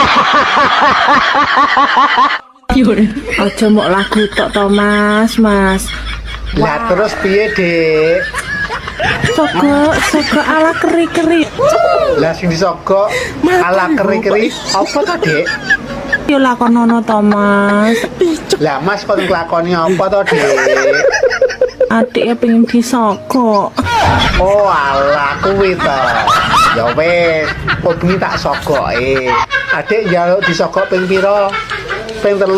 Aja mok lagu tok to Mas. Lah terus piye, Dik? Soko ala keri-keri. Lah sing disogok ala keri-keri apa to, Dik? Yo lakonono to Mas. Lah Mas kok nglakoni apa to, Dik? Adiknya pengen disogok. Oh alah kuwi to. Ya wis, bengi tak sogoke. Adik njaluk disogok ping pira? Ping 3,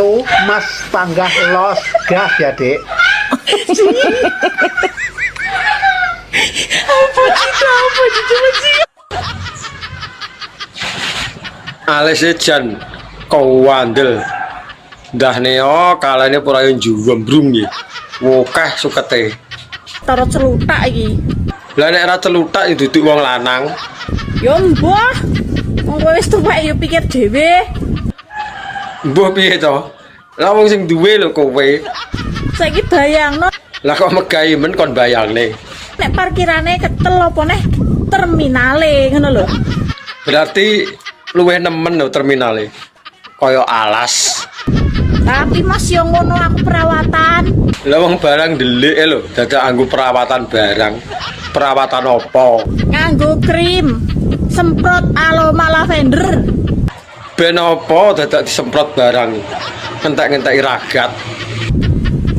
Mas panggah los gas ya, Dik. Apa sih? Alese jan kowandel. Ndah neo kalane ora yo njumbrung iki. Wokeh sukete. Taro celutak iki. Lah nek ora celutak ya duduk wong lanang. Yo mbah. Wong kowe wis tuwek yo pikir dhewe. Mbah piye to? Lah wong sing duwe lho kowe. Saiki bayangno Lah kok megahi men kon bayangne. nek parkirane ketel apa neh terminale ngono lho. Berarti luwih nemen lho terminale. Kaya alas. Tapi Mas yo ngono aku perawatan. Lah wong barang ndelik lho, dadak anggo perawatan barang. Perawatan apa? Nganggo krim, semprot aroma lavender. Ben apa dadak disemprot barang. Entek-enteki ragat.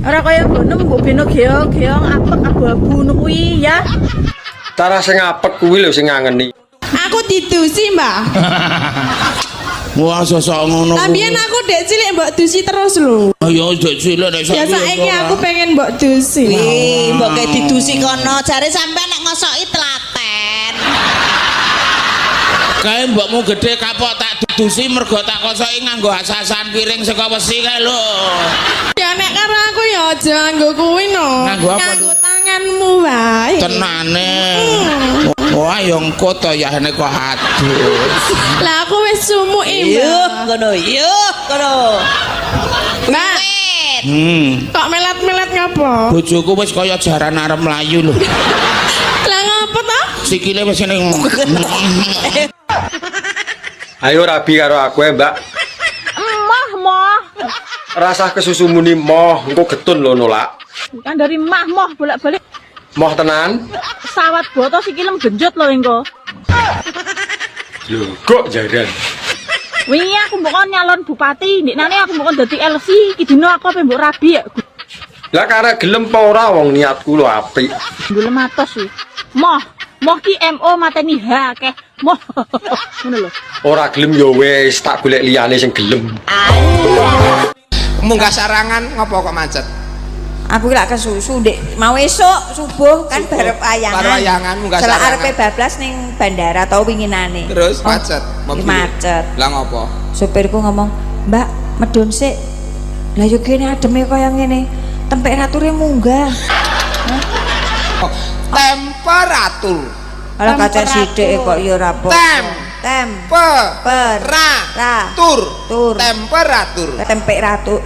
Ora kaya gonem mbok beno geong-geong apek abu-abu ngono kuwi ya. Cara sing apek kuwi lho sing ngangeni. Aku didusi, Mbah. Wah, sosok ngono. Tapi aku dek cilik mbok dusi terus lho. Ayo dek cilik nek Ya saiki aku pengen mbok dusi. Wih, mbok kayak didusi kono, jare sampean nek ngosoki telaten. Kae mbokmu gede kapok tak dudusi mergo tak kosoki nganggo asasan piring saka wesi kae lho. Ya nek karo aku ya aja nganggo kuwi no. Nganggo apa? Nganggo tanganmu wae. Tenane. Wah, yo engko to ya nek kok adus. Lah aku wis sumuk Kono. Mbak. Kok melat-melat ngapa? Bojoku wis kaya jaran arep mlayu lho. Lah ngapa to? Sikile wis ning. Ayo rabi karo aku ya, Mbak. Moh. Rasah kesusu muni moh, engko getun lho nolak. Kan dari moh bolak-balik. Moh tenan? Pesawat boto sikilem genjot lho engko. Lho, kok jaran? Wingi aku mbok nyalon bupati, ndekne aku mbok dadi LC, iki dino aku ape mbok rabi ya. Lah karek gelem apa ora wong niatku lho apik. Gelem atos kuwi. Moh ki MO mateni H akeh. Moh. Ngono lho. Ora gelem ya wis tak golek liyane sing gelem. Munggah sarangan ngopo kok macet? Aku lak kesusu Dek. Mau esuk subuh kan barep wayangan. Bar wayangan munggah Celak sarangan. arepe bablas ning bandara tau winginane. Terus macet. Mobil. Macet. Lah ngopo? Supirku ngomong, "Mbak, medun sik." Lah yo kene ademe kaya ngene. Temperaturnya munggah. Oh, temperatur. Ala kaca sithik kok ya ora apa. Temperatur. Temperatur. Temperatur.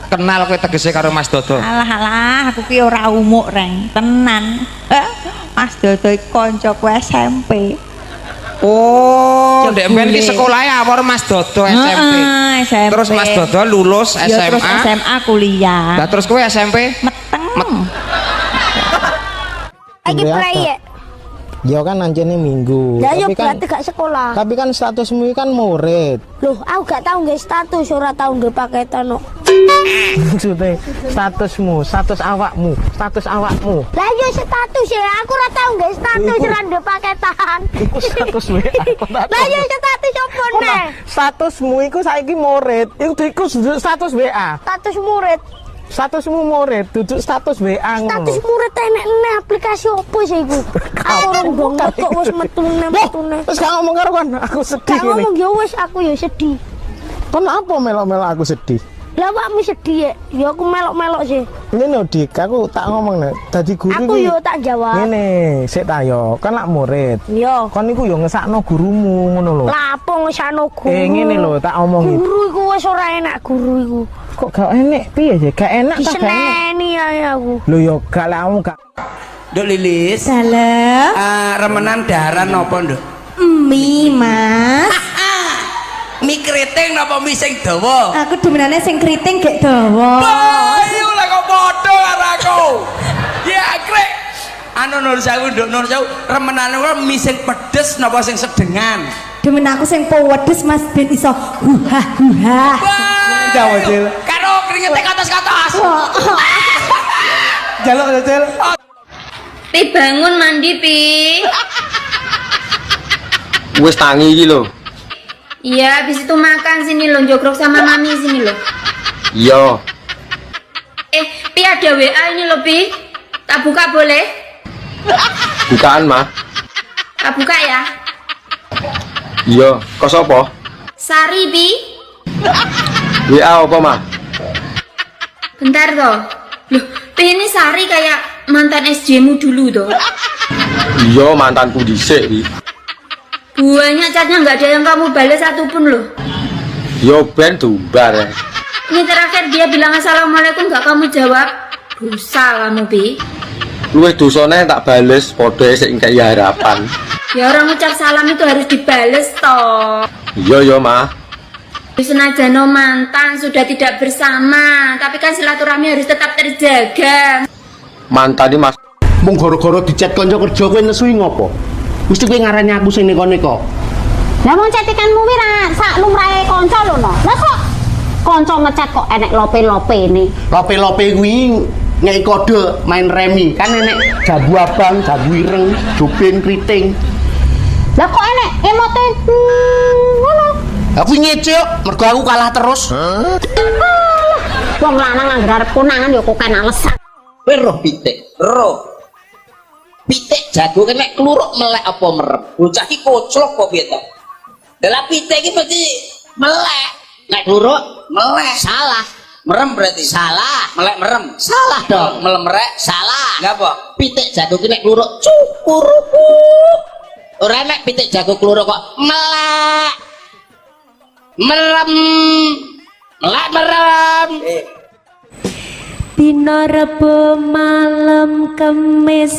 Kenal kowe tegese karo Mas Dodo. Alah, aku ki ora umuk reng, tenan. Mas Dodo iki kancaku SMP. Oh, ndek mben iki sekolahe awor Mas Dodo SMP. SMP. Terus Mas Dodo lulus SMA. Ya terus SMA kuliah. Lah terus kowe SMP? Meteng. Lagi proyek. Ya kan anjene minggu. Lah yo Tapi kan berarti gak sekolah. tapi kan statusmu kan murid. Loh, aku gak tau nggih status, ora tau nggih paketan kok. Maksudnya status awakmu. Lah yo status ya, aku ora tau nggih status ora ndek paketan. Iku status WA. Lah yo status opo neh? Statusmu iku saiki murid. Iku status WA. Status murid. Statusmu murid, duduk status WA ngono. Status murid enek-enek aplikasi opo sih iku? Aku ora ndong kok wis metune. Terus gak ngomong karo kon, aku sedih Gak ini. ngomong yo wis aku yo sedih. Kenapa melok-melok aku sedih? Lah awakmu sedih ya? Ya aku melok-melok sih. Ngene Dik, aku tak ngomong nek dadi guru Aku iki. yo tak jawab. Ngene, sik ta yo, kan lak murid. Yo. Kon niku yo ngesakno gurumu ngono lho. Lah apa ngesano guru? Ngene lho, tak omongi. Guru iku wis ora enak guru iku. Kok gak enak piye sih? Gak enak ta gak enak? Diseneni ae aku. Lho yo gak lek kamu gak. Nduk Lilis. Salam. Remenan daharan napa, Nduk? Mi, Mas. Mi keriting napa mi sing dawa? Aku demenane sing keriting gek dawa. Ayo lah kok padha karo aku. Ya krek. Anu Nur Sewu, Nduk Nur Sewu, remenane kok mi sing pedes napa sing sedengan? Demen aku sing pedes Mas ben iso huha. Jawa Cil. Karo kringete katos-katos. Jaluk Cil. Pi bangun mandi Pi. Wis tangi iki lho. Iya, habis itu makan sini lo, jogrok sama mami sini lo. Iya. Pi ada WA ini lo Pi. Tak buka boleh? Bukaan mah. Tak buka ya. Iya, kok sapa? Sari Pi. WA apa mah? Bentar toh. Loh, Pi ini Sari kayak mantan SJ-mu dulu toh. Iya, mantanku dhisik iki. Banyak chatnya nggak ada yang kamu balas satupun loh. Yo ben tumbar. Ini terakhir dia bilang assalamualaikum nggak kamu jawab. Dosa kamu Pi. Luwih dosane tak bales padha sik ngkei harapan. Ya orang ucap salam itu harus dibales toh. Iya yo mah. Senajan mantan sudah tidak bersama, tapi kan silaturahmi harus tetap terjaga. Mantan iki Mas. Mung gara-gara dicet kanca kerja kowe nesui ngopo? Mesti kowe ngarani aku sing neko-neko. Lah wong cetikanmu wi ra sak lumrahe kanca lho no. Lah kok kanca ngecet kok enek lope-lopene. Lope-lope kuwi ngei kode main remi. Kan enek jabu abang, jabu ireng, jupin kriting. Lah kok enek emote ngono. Aku ngece mergo aku kalah terus. Wong lanang anggere arep konangan ya kok kena alasan. Kowe roh pitik, roh. Pitik jago kena kluruk melek apa merem. Bocah iki koclok kok piye to? Lah pitik iki mesti melek. Nek kluruk melek salah. Merem berarti salah, melek merem. Salah dong, melemrek salah. Enggak apa? Pitik jago ki nek kluruk cukuruku. Ora nek pitik jago kluruk kok melek. Merem. Melek merem. Dino Rebo malam Kemis.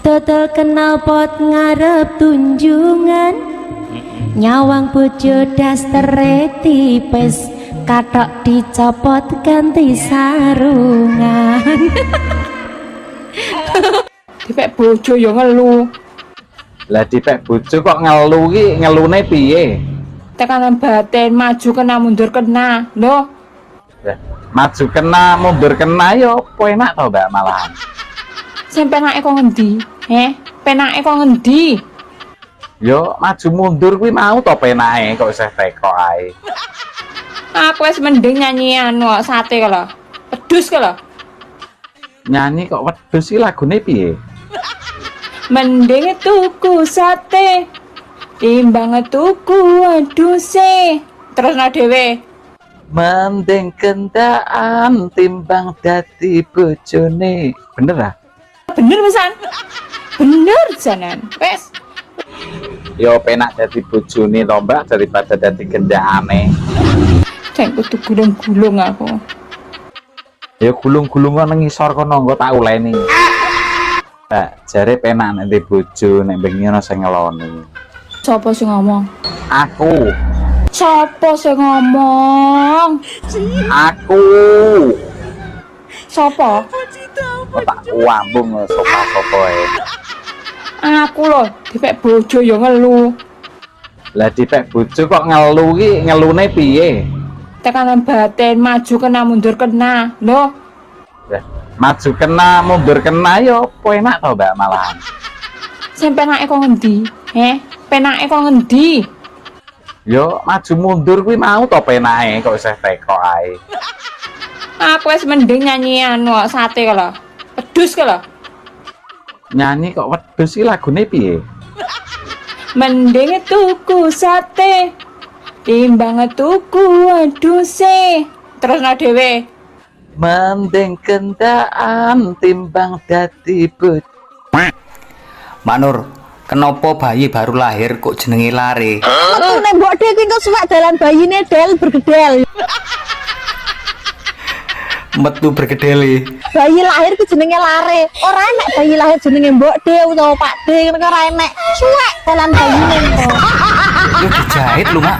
Total kenal pot ngarep tunjungan. Nyawang bojo dastere tipes kathok dicopot ganti sarungan. Dipek bojo yo ngelu. Lah dipek bojo kok ngelu ki ngelune piye? Tekanan batin maju kena mundur kena. Lho, Ya, maju kena mundur kena yo apa enak to Mbak malahan. sing penake kok ngendi? Penake kok ngendi? Yo maju mundur kuwi mau to penake kok isih teko ae. Aku wis mending nyanyi anu sate kala. Pedus kala. Nyanyi kok wedhus iki lagune piye? Mending tuku sate timbang tuku wedhuse. Terusno dhewe. Mending kendaan timbang dadi bojone. Bener ah? Bener pisan. Bener janan. Wes. Yo penak dadi bojone to Mbak daripada dadi gendakane. Cek kudu gulung-gulung aku. Ya gulung-gulung nang ngisor kono engko tak uleni. Mbak, jare penak nek ndek bojo nek bengi ana sing ngeloni. Sopo sing ngomong? Aku. Sopo sing ngomong? Aku. Sopo? Kok tak wambung sopo-sopo ae. Aku lho, dipek bojo yo ngelu. Lah dipek bojo kok ngelu ki ngelune piye? Tekanan batin maju kena mundur kena. Lho, Lah, maju kena mundur kena yo apa enak to Mbak malahan. sing penake kok ngendi? Penake kok ngendi? Yo maju mundur kuwi mau to penake kok isih teko ae. Aku wis mending nyanyi anu sate kala. Pedus kala. Nyanyi kok wedhus iki lagune piye? Mending tuku sate timbang tuku wedhuse. Terusno dhewe. Mending kendaan timbang dadi bojone. Mbak Nur, kenapa bayi baru lahir kok jenenge lare? Metu nek mbok dhek engko suwek dalan bayine del bergedel. Metu bergedele. Bayi lahir ku jenenge lare. Ora enek bayi lahir jenenge mbok dhek utawa Pak Dhek ngono ora enek. Suwek dalan bayine engko. Yo dijahit lho, Mak.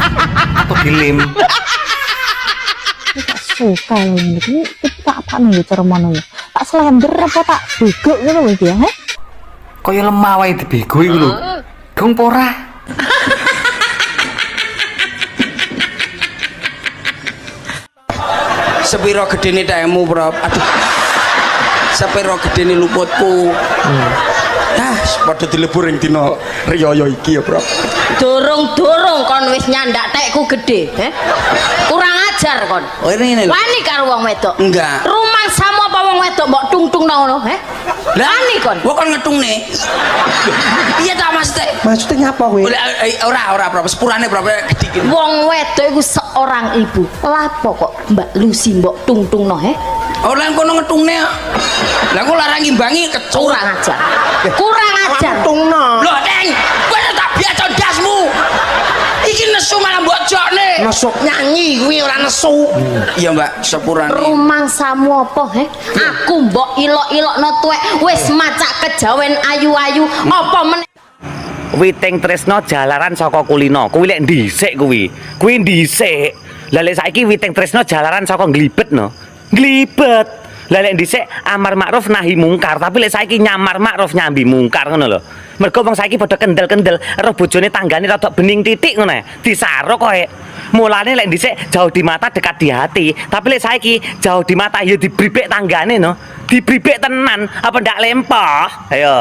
Atau dilem. Suka lho iki tak apane yo cara mono ya. Tak slender apa tak bego ngono iki ya, Kaya lemah wae dibego iku lho. Dong ora. Sepiro gedene taemu, Bro? Aduh. Sepiro gedene luputku. Ah, padha dilebur ing dina riyaya iki ya, Bro. Durung-durung kon wis nyandak tekku gede, kurang ajar kon. Oh, ini lho. Wani karo wong wedok. Enggak. Rumah sama apa wong wedok mbok tungtungno ngono, Wani kon. Kok kon ngetungne? Piye ta maksudnya? Maksudnya nyapa kowe? Ora, Bro. Sepurane, Bro, gedhe iki. Wong wedok iku seorang ibu. Lapo kok Mbak Lucy mbok tungtungno, Oh, lan kono ngetungne. Lah kok larang ngimbangi kecur. Kurang ajar. Kurang ajar. Tungno. Loh, Deng, kowe tak biasa ndasmu. Iki nesu malah mbok jokne. Nesu nyanyi kuwi ora nesu. Iya, Mbak, sepurane. Rumangsamu apa, Aku mbok ilok-ilokno tuwek wis macak kejawen ayu-ayu. Apa meneh Witing tresno jalaran saka kulino. Kuwi lek dhisik kuwi. Kuwi dhisik. Lah lek saiki witing tresno jalaran saka glibet no. Glibet. Lah lek dhisik amar makruf nahi mungkar, tapi lek saiki nyamar makruf nyambi mungkar ngono lho. Mergo wong saiki padha kendel-kendel, ero bojone tanggane rada bening titik ngono ae. Disaruk koe. Mulane lek dhisik jauh di mata dekat di hati, tapi lek saiki jauh di mata ya dibribek tanggane no. Dibribek tenan, apa ndak lempah? Ayo.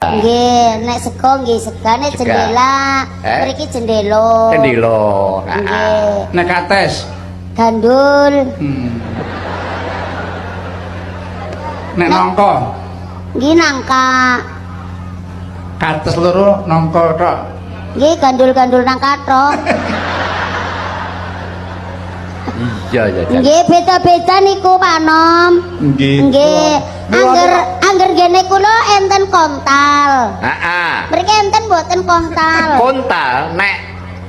Nggih, nek sego nggih segane jendela. Mriki jendelo. Kendilo. Nggih. Nek kates. Gandul. Nek nangka. Nggih nangka. Kates loro nangka tok. Nggih gandul-gandul nangka tok. Iya, iya. Nggih beda-beda niku Pak Nom. Nggih. Nggih. Angger gene kula enten kontal. Heeh. Mriki enten mboten kontal. Kontal nek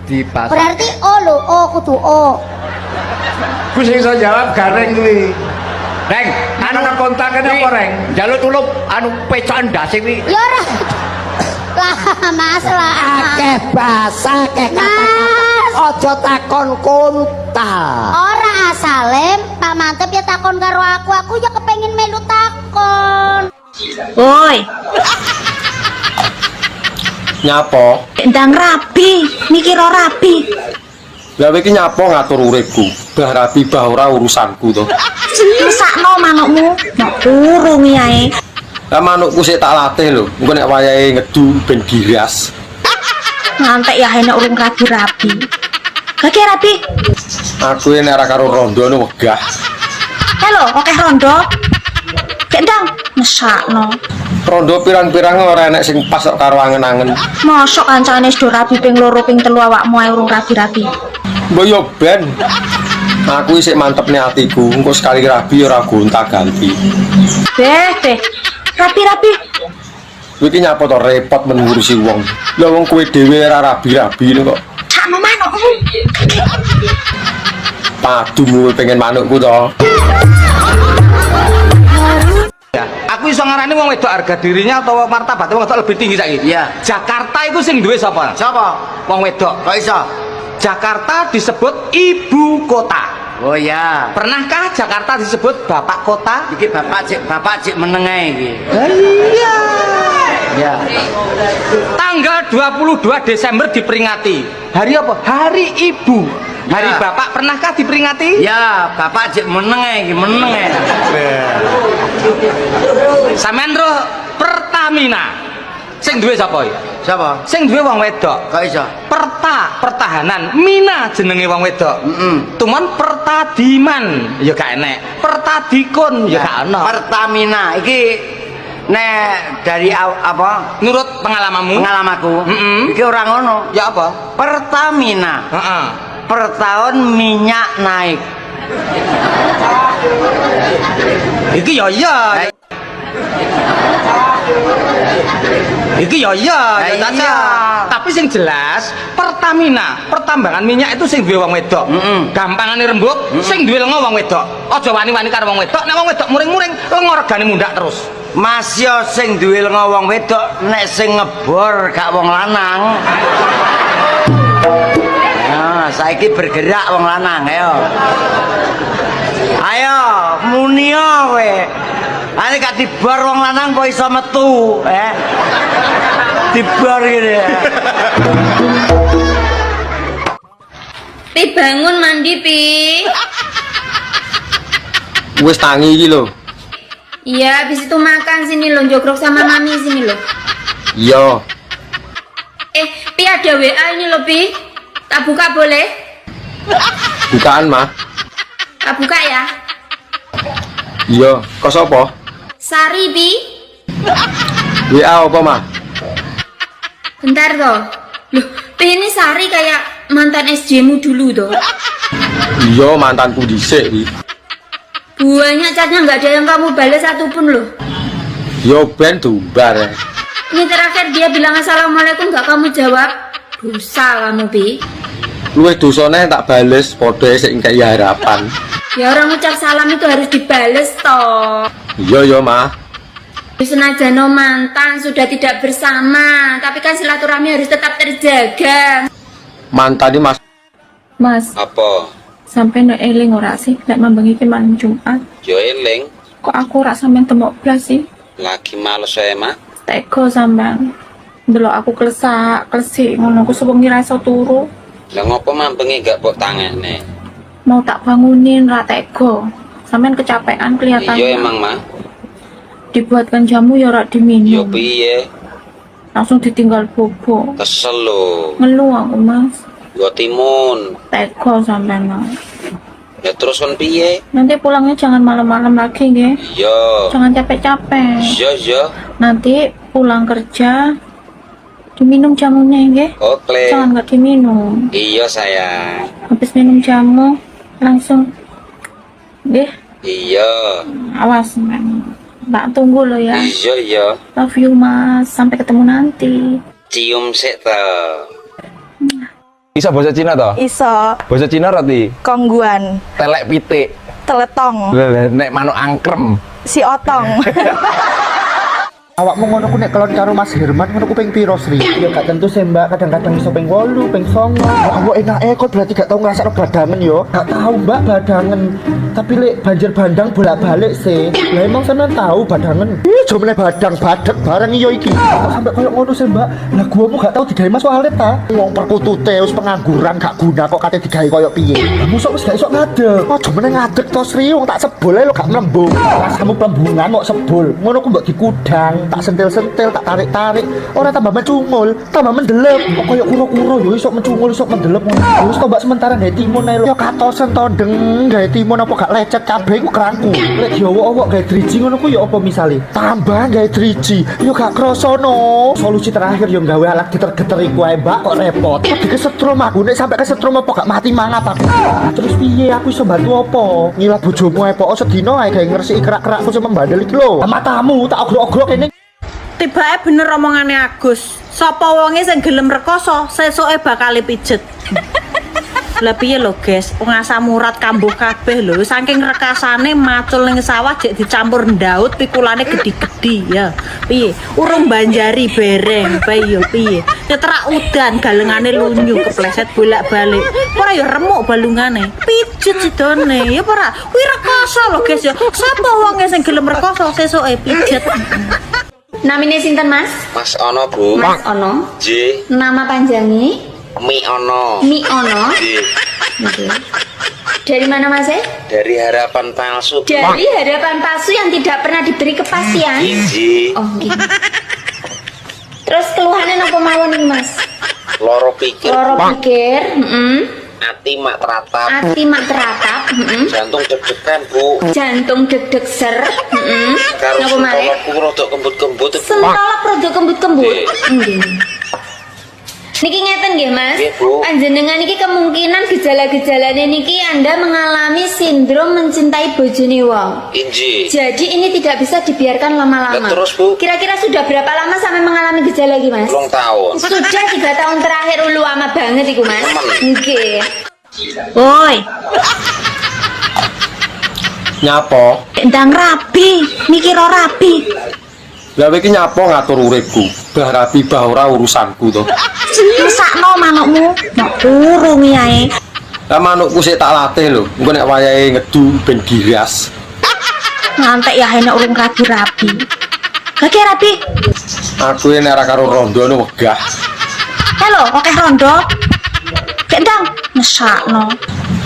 di pasar. Berarti O lho, O kudu O. Ku sing iso jawab gareng kuwi. Reng, anu kontak kene apa reng? Njaluk tulup anu pecokan ndase kuwi. Ya ora. Lah Mas lah. Akeh basa, akeh kata-kata. Aja takon kontal. kota. Ora asalem, Pak Mantep ya takon karo aku ya kepengin melu takon. Woi, Nyapa? ndang rabi, mikir ora rabi. Lah iki nyapa ngatur uripku. Bah rabi bah ora urusanku to. Mesakno manukmu, nek turu miae. Lah manukku sik tak latih lho. Engko nek wayahe ngedu ben giras. Ngantek ya enek urung rabi-rabi. Kaki rabi. Aku nek ora karo rondo nu wegah. Halo, oke rondo. Kendang, mesakno. Rondo pirang-pirang ora enek sing pas kok karo angen-angen. Mosok kancane wis do rabi ping 2 ping 3 awakmu ae urung rabi-rabi. Mbok yo ben. Aku isih mantepne atiku, engko sekali rabi ora gonta-ganti. Beh. Rabi-rabi. Kowe iki nyapa to repot men ngurusi wong. Lah wong kowe dhewe ora rabi-rabi kok. Sakno manukmu. Padumu pengen manukku to. Aku iso ngarani wong wedok harga dirinya atau martabat wong wedok lebih tinggi saiki. Iya. Jakarta itu sing duwe sapa? Sapa? Wong wedok. Kok iso? Jakarta disebut ibu kota. Oh ya. Pernahkah Jakarta disebut bapak kota? Iki bapak cek menengah iki. Iya. Ya. Tanggal 22 Desember diperingati. Hari apa? Hari Ibu. Hari Ya. Bapak pernahkah diperingati? Ya, bapak cek menengah iki, menengah. Sampeyan roh Pertamina. Sing duwe sapa iki? Siapa? Sing duwe wong wedok. Kok iso? Pertahanan, Mina jenenge wong wedok. Tuman Pertadiman ya gak enek. Pertadikun ya gak ono. Pertamina iki nek dari apa? Nurut pengalamanmu? Pengalamanku. Iki ora ngono. Ya apa? Pertamina. Heeh. Per tahun minyak naik. Iki ya iya. Iki ya iya, ya Caca. Tapi sing jelas Pertamina, pertambangan minyak itu sing duwe wong wedok. Gampangane rembug, sing duwe lenga wong wedok. Aja wani-wani karo wong wedok, nek wong wedok muring-muring lenga regane mundak terus. Mas yo sing duwe lenga wong wedok, nek sing ngebor gak wong lanang. Nah, saiki bergerak wong lanang, ayo. Ayo, munio kowe. Ane gak dibor wong lanang kok iso metu, Dibor gitu. Pi bangun mandi, Pi. Wis tangi iki lho. Iya, habis itu makan sini lo, jogrok sama mami sini lo. Iya. Pi ada WA ini lo, Pi. Tak buka boleh? Bukaan, Mah. Tak buka ya. Iya, kok sapa? Sari, Pi. WA apa, Mah? Bentar toh. Loh, Pi ini Sari kayak mantan SJ-mu dulu toh. Iya, mantanku dhisik iki. Banyak chatnya nggak ada yang kamu balas satupun loh. Yo ben dumbar. Ini terakhir dia bilang assalamualaikum nggak kamu jawab. Dosa kamu, Pi. Luwih dosane tak bales padha sik kei harapan. Ya orang ucap salam itu harus dibales toh. Iya, Mah. Senajan mantan sudah tidak bersama, tapi kan silaturahmi harus tetap terjaga. Mantan iki Mas. Mas, Apa? sampai nek eling ora sih lek mambengi ki malam Jumat. Yo eling, Kok aku ora sampean temok blas sih? lagi males saya mah. Teko sampean. Delok aku klesik ngono aku sewengi ra iso turu. Lah ngopo mambengi gak mbok tangekne? Mau tak bangunin ra teko. Sampean kecapean kelihatannya. Iya emang mah. Dibuatkan jamu ya ora diminum. Yo piye? Langsung ditinggal bobo. Kesel lho. Ngeluh aku, Mas. Yo timun. Teko sampean. Ya terus kon piye? Nanti pulangnya jangan malam-malam lagi nggih. Iya. Jangan capek-capek. Iya. Nanti pulang kerja diminum jamunya nggih. Oke. Jangan nggak diminum. Iya sayang. Habis minum jamu langsung nggih. Iya. Awas, Mbak tunggu lo ya. Iya. Love you, Mas. Sampai ketemu nanti. Cium sik ta. Bisa bahasa Cina toh? Iso Bahasa Cina roti. kongguan Telek pitik. teletong Nek manuk angkrem. si otong Awakmu ngono ku nek kelon karo Mas Herman ngono ku ping piro, Sri? Ya gak tentu sih, Mbak. Kadang-kadang iso ping 8, ping 9. Awak enake kok berarti gak tau ngrasakno badangen yo. Gak tau, Mbak, badangen. Tapi lek banjir bandang bolak-balik sih. Lah emang sampean tahu badangen? Ih, jo meneh badang badek bareng iyo iki. Kok sampe koyo ngono sih, Mbak? Lah guamu gak tau digawe Mas Walid ta? Wong perkutute wis pengangguran gak guna kok kate digawe koyo piye. Lah mosok wis gak iso ngadeg. Aja meneh ngadeg to, Sri. Wong tak sebul ae lo gak mlembung. Rasamu plembungan kok sebul. Ngono ku mbok dikudang. Tak sentil-sentil, tak tarik-tarik, ora tambah mencungul, tambah mendelep. Kok koyo kuro-kuro yo iso mencungul, iso mendelep ngono. Wis tombak sementara gawe timun ae lho. Ya katosen to ndeng gawe timun apa gak lecet kabeh ku kerangku. Lek diowok-owok gawe driji ngono ku ya apa misale? Tambah gawe driji, yo gak kroso no. Solusi terakhir yo gawe alat geter-geter iku ae, Mbak, kok repot. Kok kesetrum aku nek sampe kesetrum apa gak mati mangap aku. Terus piye aku iso bantu apa? Ngilah bojomu ae pokok sedina ae gawe ngresiki kerak-kerakku sing membandel iki lho. Matamu tak ogrok-ogrok kene. Tibake bener omongane Agus. Sapa wonge sing gelem rekoso, sesuke bakal pijet. Lah piye lho, guys? Wong asam urat kambuh kabeh lho. Saking rekasane macul ning sawah jek dicampur ndaut pikulane gede-gede ya. Piye? Urung banjari bereng, bae yo piye? Ceterak udan galengane lunyu kepleset bolak-balik. Ora yo remuk balungane. Pijet sidone. Ya ora. Kuwi rekoso lho, guys ya. Sapa wonge sing gelem rekoso sesuke pijet. Namine sinten, Mas? Mas Ono, Bu. Mas Ono. J. Nama panjangnya? Mi Ono. Mi Ono. J. Oke. Dari mana, Mas? Dari harapan palsu. Dari harapan palsu yang tidak pernah diberi kepastian. J. Oh, gitu. Terus keluhannya apa mawon nih, Mas? Loro pikir. Loro pikir. Ati mak teratap. Ati mak teratap. Jantung deg-degan, Bu. Jantung deg-deg ser. Karo Napa malih? sentolokku rodok kembut-kembut. Sentolok rodok kembut-kembut. Nggih. Niki ngeten nggih, Mas. Nggih, Bu. Panjenengan niki kemungkinan gejala-gejalanya niki Anda mengalami sindrom mencintai bojone wong. Inji. Jadi ini tidak bisa dibiarkan lama-lama. Lah, terus, Bu? Kira-kira sudah berapa lama sampai mengalami gejala iki, Mas? 2 tahun. Sudah 3 tahun terakhir ulu lama banget iku, Mas. Temen. Nggih. Woi. Nyapo? Ndang rabi, mikir ora rabi. Lah iki nyapo ngatur uripku. Bah rapi bah ora urusanku to. Mesakno manukmu, nek urung ae. Lah manukku sik tak latih lho. Engko nek wayahe ngedu ben giras. Ngantek ya enek urung rabi-rabi. Kaki rabi. Aku nek ora karo rondo nu wegah. Halo, oke rondo. Kendang, mesakno.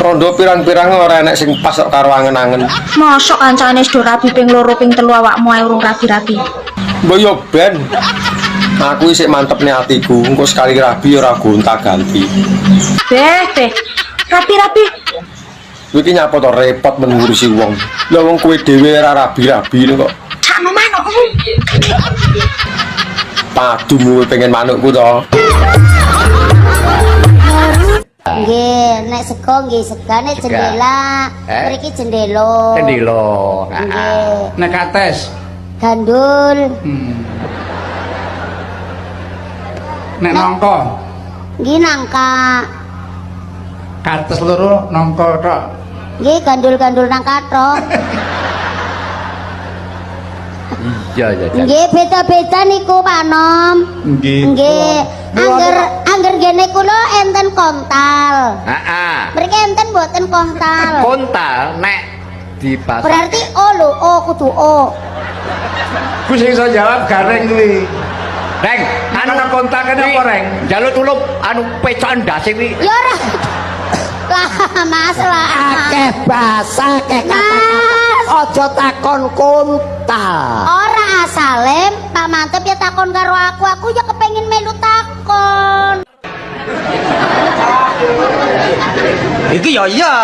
Rondo pirang-pirang ora enek sing pas karo angen-angen. Mosok kancane wis do rabi ping 2 ping 3 awakmu ae urung rabi-rabi. Mbok yo ben. Aku isih mantepne atiku, engko sekali rabi ora gonta-ganti. Beh. Rabi-rabi. Kowe iki nyapa to repot mengurusi wong. Lah wong kowe dhewe ora rabi-rabi kok. Sakno manukmu. Padumu pengen manukku to. Nggih, nek sego nggih segane jendela. Mriki jendelo. Kendilo. Nggih. Nek kates. Gandul. Nek nongko. Nggih nangka. Kates loro nongko tok. Nggih gandul-gandul nangka tok. Iya. Nggih beda-beda niku Pak Nom. Nggih. Angger ngene kula enten kontal. Heeh. Mriki enten mboten kontal. Kontal nek di pasar. Berarti O lho, O kudu O. Ku sing iso jawab gareng kuwi. Reng, anu nang kontak kene apa reng? Njaluk tulup anu pecokan ndase kuwi. Ya ora. Lah Mas lah. Akeh basa, akeh kata-kata. Aja takon kontal. Ora asale Pak Mantep ya takon karo aku ya kepengin melu takon. Iki ya iya,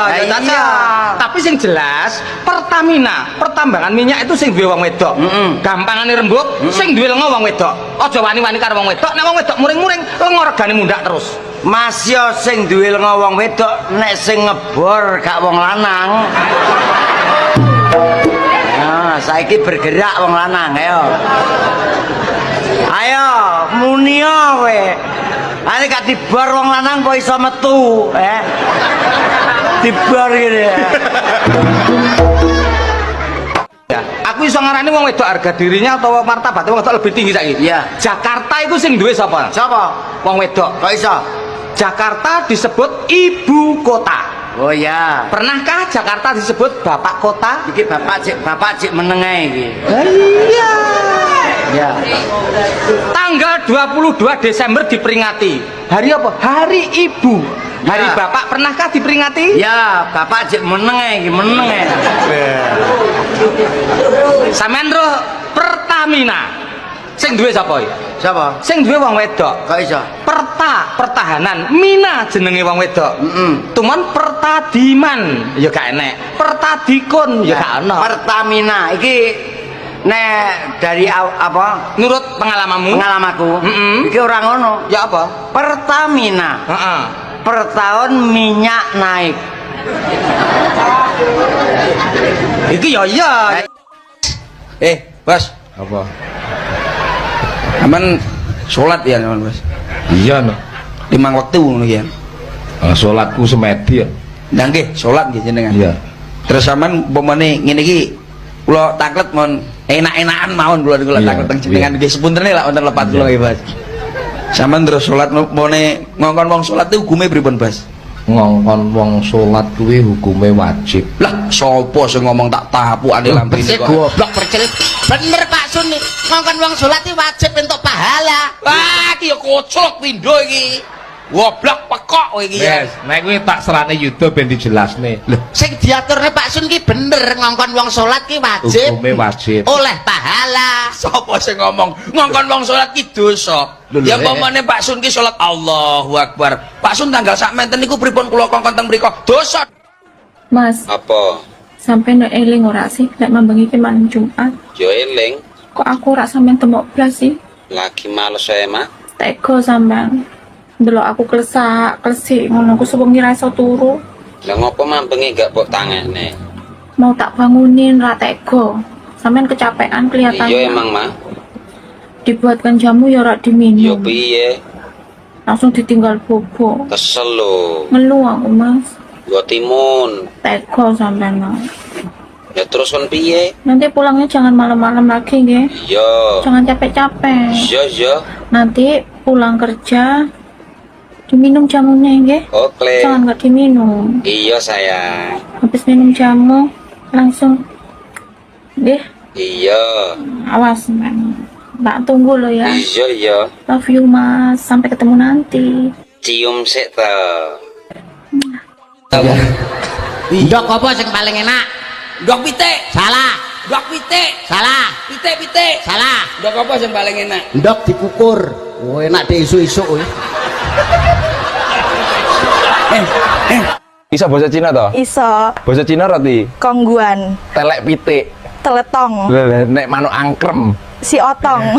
tapi sing jelas Pertamina, pertambangan minyak itu sing duwe wong wedok. Gampangane rembug, sing duwe lenga wong wedok. Aja wani-wani karo wong wedok, nek wong wedok muring-muring lenga regane mundak terus. Mas yo sing duwe lenga wong wedok, nek sing ngebor gak wong lanang. Nah, saiki bergerak wong lanang, ayo. Ayo, munio kowe. Ane gak dibor wong lanang kok iso metu, Dibor gini. Aku iso ngarani wong wedok harga dirinya atau martabatnya wong wedok lebih tinggi saiki? Iya. Jakarta itu sing duwe sapa? Siapa? Wong wedok. Kok iso? Jakarta disebut ibu kota. Oh iya. Pernahkah Jakarta disebut bapak kota? Iki bapak cik menengah iki. Iya. Ya. Tanggal 22 Desember diperingati. Hari apa? Hari Ibu. Hari Ya. Bapak pernahkah diperingati? Ya, bapak cik menengah iki, menengah. Sampeyan roh Pertamina. Sing duwe sapa iki? Siapa? Sing duwe wong wedok. Kok iso? Pertahanan, Mina jenenge wong wedok. Cuman Pertadiman ya gak enek. Pertadikun ya gak ono. Pertamina iki nek dari apa? Nurut pengalamanmu? Pengalamanku. Iki ora ngono. Ya apa? Pertamina. Heeh. Per tahun minyak naik. Iki ya iya. Bos. Apa? Aman sholat ya, Bos. Iya no. 5 waktu ngono ya. Salatku semedi ya. Lah nggih, salat nggih jenengan. Iya. Terus sampean umpamane ngene iki kula taklet mon enak-enakan mawon kula Iya, taklet teng jenengan nggih sepuntene lak wonten lepat kula nggih, Bos. Sampean terus salat umpamane ngongkon wong salat itu hukume pripun, Bos? Ngongkon wong salat kuwi hukume wajib. Lah, sapa sing ngomong tak tapukane lampu Sik goblok percelit. Bener Pak Sun nih, ngongkon wong salat iki wajib entuk pahala. Wah, iki ya kocok pindho iki. Goblok pekok kowe iki ya. Yes, nek kuwi tak serane yuda ben dijelasne. Sing diaturne Pak Sun ki bener, ngongkon wong salat ki wajib. Hukume wajib. Oleh pahala. Sapa sing ngomong ngongkon wong salat ki dosa? Ya umpamane Pak Sun ki salat Allahu Akbar. Pak Sun tanggal sak menten niku pripun kula kongkon teng mriku? Dosa. Mas, Apa? sampai nek eling ora sih lek mambengi ki malam Jumat. Yo eling, Kok aku ora sampean temok blas sih? lagi males saya mah. Teko sampean. Delok aku klesik ngono aku sewengi ra iso turu. Lah ngopo mambengi gak mbok tangekne? Mau tak bangunin ra teko. Sampean kecapean kelihatannya. Iya emang mah. Dibuatkan jamu ya ora diminum. Yo piye? Langsung ditinggal bobo. Kesel lho. Ngeluh aku, Mas. Gua timun. Teko sampean. Ya terus kon piye? Nanti pulangnya jangan malam-malam lagi, nggih. Iya. Jangan capek-capek. Iya. Nanti pulang kerja diminum jamunya, nggih. Oke. Jangan nggak diminum. Iya sayang. Habis minum jamu langsung nggih. Iya. Awas, Mbak tunggu lo ya. Iya. Love you, Mas. Sampai ketemu nanti. Cium sik ta. Ndok apa sing paling enak? Ndok pitik. Salah. Ndok pitik. Salah. Pitik. Salah. Ndok apa sing paling enak? Ndok dikukur. Oh, enak deh isu-isu kowe. Bisa bahasa Cina toh? Iso Bahasa Cina roti kongguan telek pitik. teletong Nek manuk angkrem. si otong.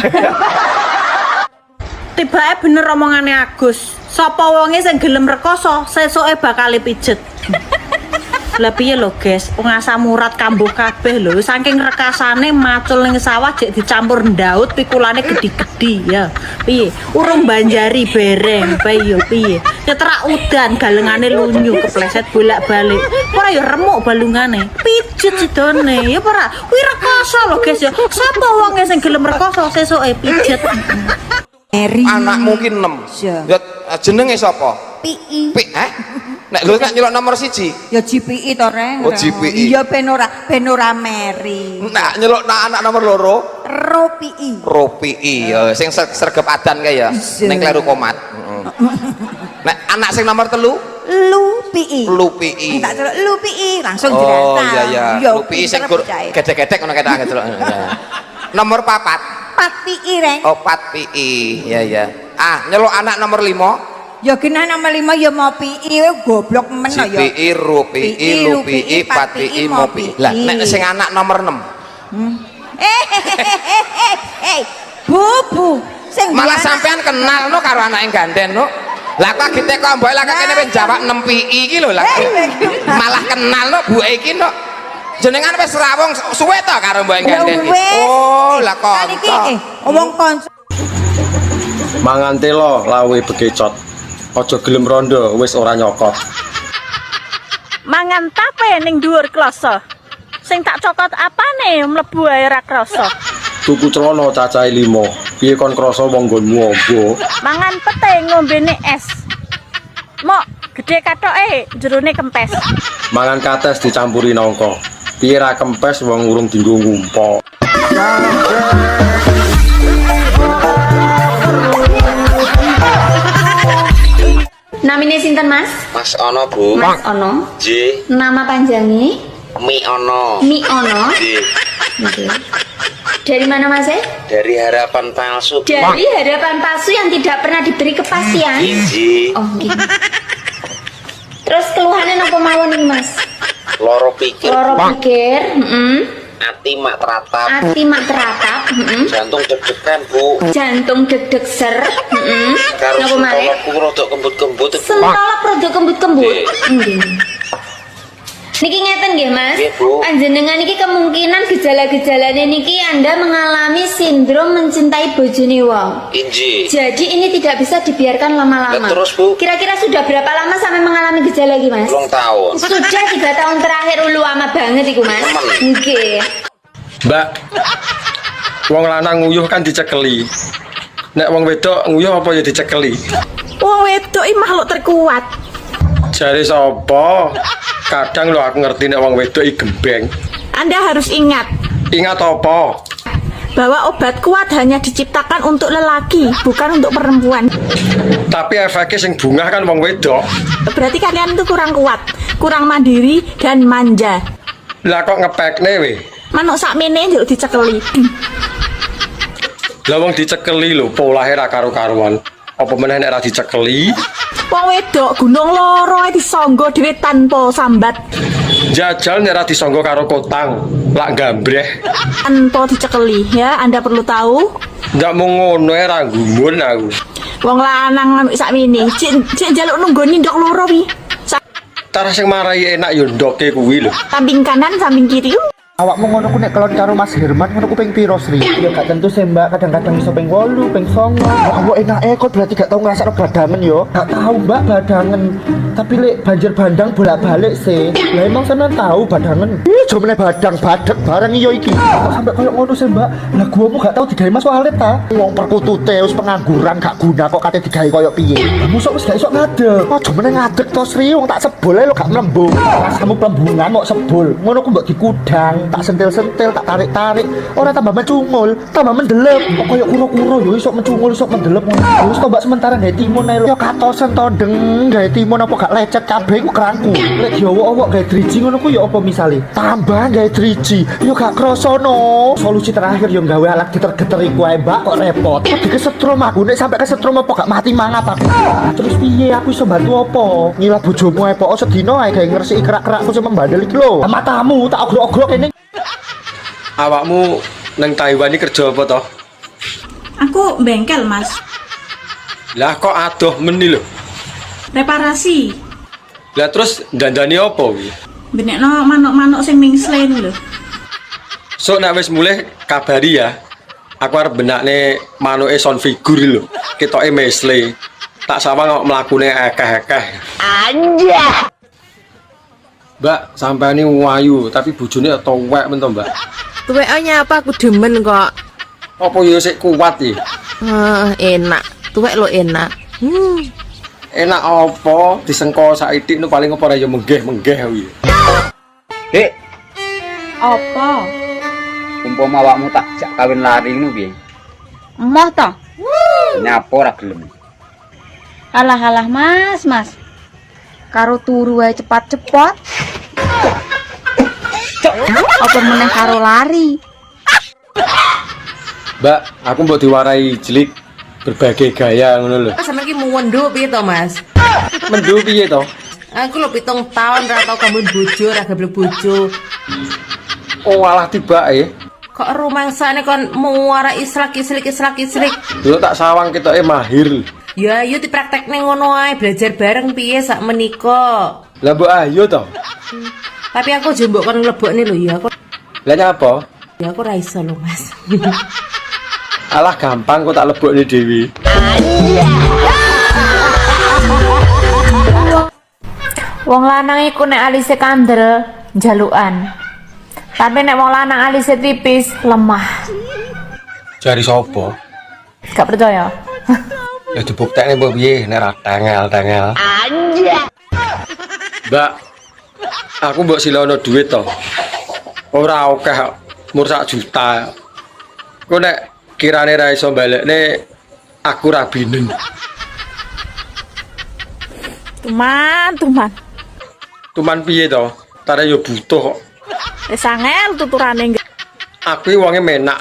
Tibake bener omongane Agus. Sapa wonge sing gelem rekoso, sesuke bakal pijet. Lah piye lho, Guys? Wong asam urat kambuh kabeh lho. Saking rekasane macul ning sawah jek dicampur ndaut pikulane gedi-gedi ya. Piye? Urung banjari bereng, bae yo piye? Nyeterak udan galengane lunyu kepleset bolak-balik. Ora ya remuk balungane. Pijet sidone. Ya ora. Kuwi rekoso lho, Guys ya. Sapa wonge sing gelem rekoso sesuke pijet. Anak mungkin 6. Ya jenenge sapa? PI. Nek lho tak nyelok nomor 1. Ya GPI to, Reng. Oh, GPI. Iya ben ora meri. Nak nyelok anak nomor 2. ROPI. ROPI ya sing sergep adan kae ya. Ning kleru komat. Nek anak sing nomor 3 LUPI. LUPI. Tak celuk LUPI langsung Oh jelas. iya. LUPI sing gedek-gedek ngono ketok celuk. Nomor 4. 4PI, Reng. Oh 4PI. Iya. Nyelok anak nomor 5. Ya kena nomor 5 ya mau PI goblok men ya. GPI, RUPI, LUPI, 4PI, MOPI. Lah nek sing anak nomor 6. Bubu. Sing Malah sampean kenal no karo anake ganden no. Lah kok gite kok mbok lah kene wis jawab 6 PI iki lho lah. Malah kenal no buke iki no. Jenengan wis rawung suwe to karo mbok ganden. Oh, lah kok. Omong konco. Mangan telo lawe bekecot. Aja gelem rondo wis ora nyokot. Mangan tape ning dhuwur kloso. Sing tak cokot apane mlebu ae ra krasa. Tuku celana cacahe 5. Piye kon krasa wong nggonmu apa? Mangan pete ngombene es. Mok gede katoke jerone kempes. Mangan kates dicampuri nangka. Piye ra kempes wong urung dienggo ngumpok. Namine sinten, Mas? Mas Ono, Bu. Mas Ono. J. Nama panjangnya? Mi Ono. Mi Ono. J. Oke. Dari mana, Mas? Dari harapan palsu. Dari harapan palsu yang tidak pernah diberi kepastian. J. Oh, gitu. Terus keluhannya napa mawon iki, Mas? Loro pikir. Loro pikir, Ati mak teratap. Ati mak teratap, Jantung deg-degan, Bu. Jantung deg-deg ser, Karo Napa maneh? sentolokku rodok kembut-kembut. Sentolok rodok kembut-kembut. Nggih. Niki ngeten nggih, Mas. Nggih, Bu. Panjenengan niki kemungkinan gejala-gejalane niki Anda mengalami sindrom mencintai bojone wong. Inji. Jadi ini tidak bisa dibiarkan lama-lama. Lah, terus, Bu? Kira-kira sudah berapa lama sampai mengalami gejala iki, Mas? 2 tahun. Sudah 3 tahun terakhir ulu lama banget iku, Mas. Nggih. Mbak, wong lanang nguyuh kan dicekeli. Nek wong wedok nguyuh apa ya dicekeli? Wong wedok iki makhluk terkuat. Jare sapa? Kadang lo aku ngerti nek wong wedok iki gembeng. Anda harus ingat Ingat apa? bahwa obat kuat hanya diciptakan untuk lelaki, bukan untuk perempuan. Tapi efeknya sing bungah kan wong wedok. Berarti kalian itu kurang kuat, kurang mandiri dan manja. Lah kok ngepekne we? Manuk sakmene njuk dicekeli. Lah wong dicekeli lho, polahe ra karo-karuan. Apa meneh nek ra dicekeli? Wong wedok gunung loro ae disangga dhewe tanpa sambat. Jajal nek ra disangga karo kotang, lak gambreh. Tanpa dicekeli ya, Anda perlu tahu. Ndak mung ngono ae ra gumun aku. Wong lanang sakmene, cek njaluk nunggoni ndok loro wi. Cara sing marai enak yo ndoke kuwi lho. Samping kanan, samping kiri. Awakmu ngono ku nek kelon karo Mas Herman ngono ku ping piro, Sri? Ya gak tentu sih, Mbak. Kadang-kadang iso ping 8, ping 9. Awak enake kok berarti gak tau ngrasakno badangen yo. Gak tau, Mbak, badangen. Tapi lek banjir bandang bolak-balik sih. Lah emang sampean tahu badangen. Ih, jo meneh badang badek bareng iyo iki. Kok sampe koyo ngono sih, Mbak? Lah guamu gak tau digawe Mas Walid ta? Wong perkutute wis pengangguran gak guna kok kate digawe koyo piye. Musuk wis gak iso ngadeg. Aja meneh ngadeg to, Sri. Wong tak sebul ae lo gak mlembung. Rasamu plembungan kok sebul. Ngono ku mbok dikudang. Tak sentil-sentil, tak tarik-tarik, ora tambah mencungul, tambah mendelep. Kok koyo kuro-kuro yo iso mencungul, iso mendelep ngono. Wis tombak sementara gawe timun ae lho. Yo katosen to deng, gawe timun apa gak lecet kabeh ku kerangku. Lek diowok-owok gawe driji ngono ku yo apa misale? Tambah gawe driji, yo gak kroso no. Solusi terakhir yo gawe alat geter-geter iku ae, Mbak, kok repot. Kok dikesetrum aku nek sampe kesetrum apa gak mati mangap aku. Terus piye aku iso bantu apa? Ngilah bojomu ae pokok sedina ae gawe ngresiki kerak-kerakku sing membandel iki lho. Matamu tak ogrok-ogrok kene. Awakmu nang Taiwan iki kerja apa toh? Aku bengkel, Mas. Lah kok adoh meni lho. Reparasi. Lah terus dandani apa kuwi? Benekno manuk-manuk sing mingslen lho. So nek wis mulih kabari ya. Aku arep benakne manuke son figur lho. Ketoke mesle. Tak sawang kok mlakune akeh-akeh. Anjah. Mbak, sampean ini wayu, tapi bojone tuwek men to, Mbak. Tuweknya apa aku demen kok. Apa ya sik kuat iki? Enak. Tuwek lo enak. Enak apa? Disengko saithik nu paling apa ora ya menggeh-menggeh kuwi. Dek, Apa? umpama awakmu tak jak kawin lari ngono piye? Emoh to? Nyapa ora gelem. Alah-alah, Mas. Karo turu wae cepat-cepat. Apa meneh karo lari? Mbak, aku mbok diwarai jelik berbagai gaya ngono lho. Sampe iki muwendo piye to, Mas? Mendu piye to? Aku lho 7 tahun ra tau kamu bojo, ra gablek bojo. Oh, alah tibake. Kok rumangsane kon muara israk-isrik. Lho tak sawang ketoke mahir. Ya ayo dipraktekne ngono ae, belajar bareng piye sak menika. Lah mbok ayo to. Tapi aku jembok kon mlebokne lho ya aku. Lah nyapa? Ya aku ra iso lho, Mas. Alah gampang kok tak lebokne dhewe. Wong lanang iku nek alise kandel njalukan. Tapi nek wong lanang alisé tipis, lemah. Jari sapa? Gak percaya? Ya dibuktekne mbok piye nek ra tengel-tengel. Anjir. Mbak, aku mbok silono duit to. Ora akeh, mur 1 juta. Kok nek kirane ra iso balekne aku ra binen. Tuman. Tuman piye to? Tare yo butuh kok. Wis angel tuturane. Aku iki wonge menak.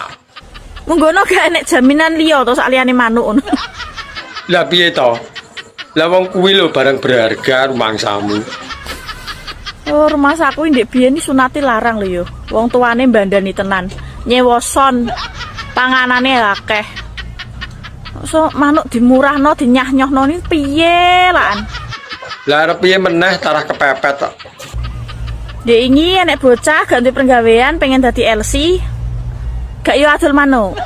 Munggono gak enek jaminan liya to sak liyane manuk ngono. Lah piye to? Lah wong kuwi lho barang berharga rumangsamu. Oh, rumah saku ndek biyen sunate larang lho yo. Wong tuane mbandani tenan. Nyewa son. Panganane akeh. So manuk dimurahno dinyah-nyohno ni piye lan? Lah arep piye meneh tarah kepepet kok. Dek ingi enek bocah ganti penggawean pengen dadi LC. Gak yo adol manuk.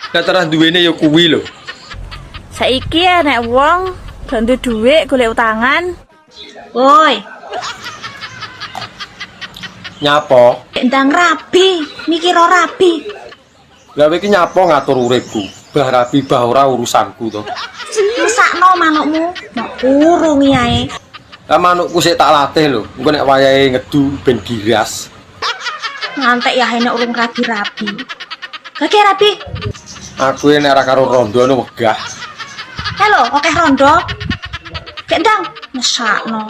Lah terus duwene yo kuwi lho. Saiki enek wong ganti dhuwit golek utangan. Woi, Nyapa? ndang rabi, mikir ora rabi. Lah kowe iki nyapa ngatur uripku. Bah rabi bah ora urusanku to. Mesakno manukmu, nek urung ae. Lah manukku sik tak latih lho. Engko nek wayahe ngedu ben giras. Ngantek ya enek urung rabi-rabi. Kaki rabi. Aku nek ora karo rondo no wegah. Halo, oke rondo. Kendang, mesakno.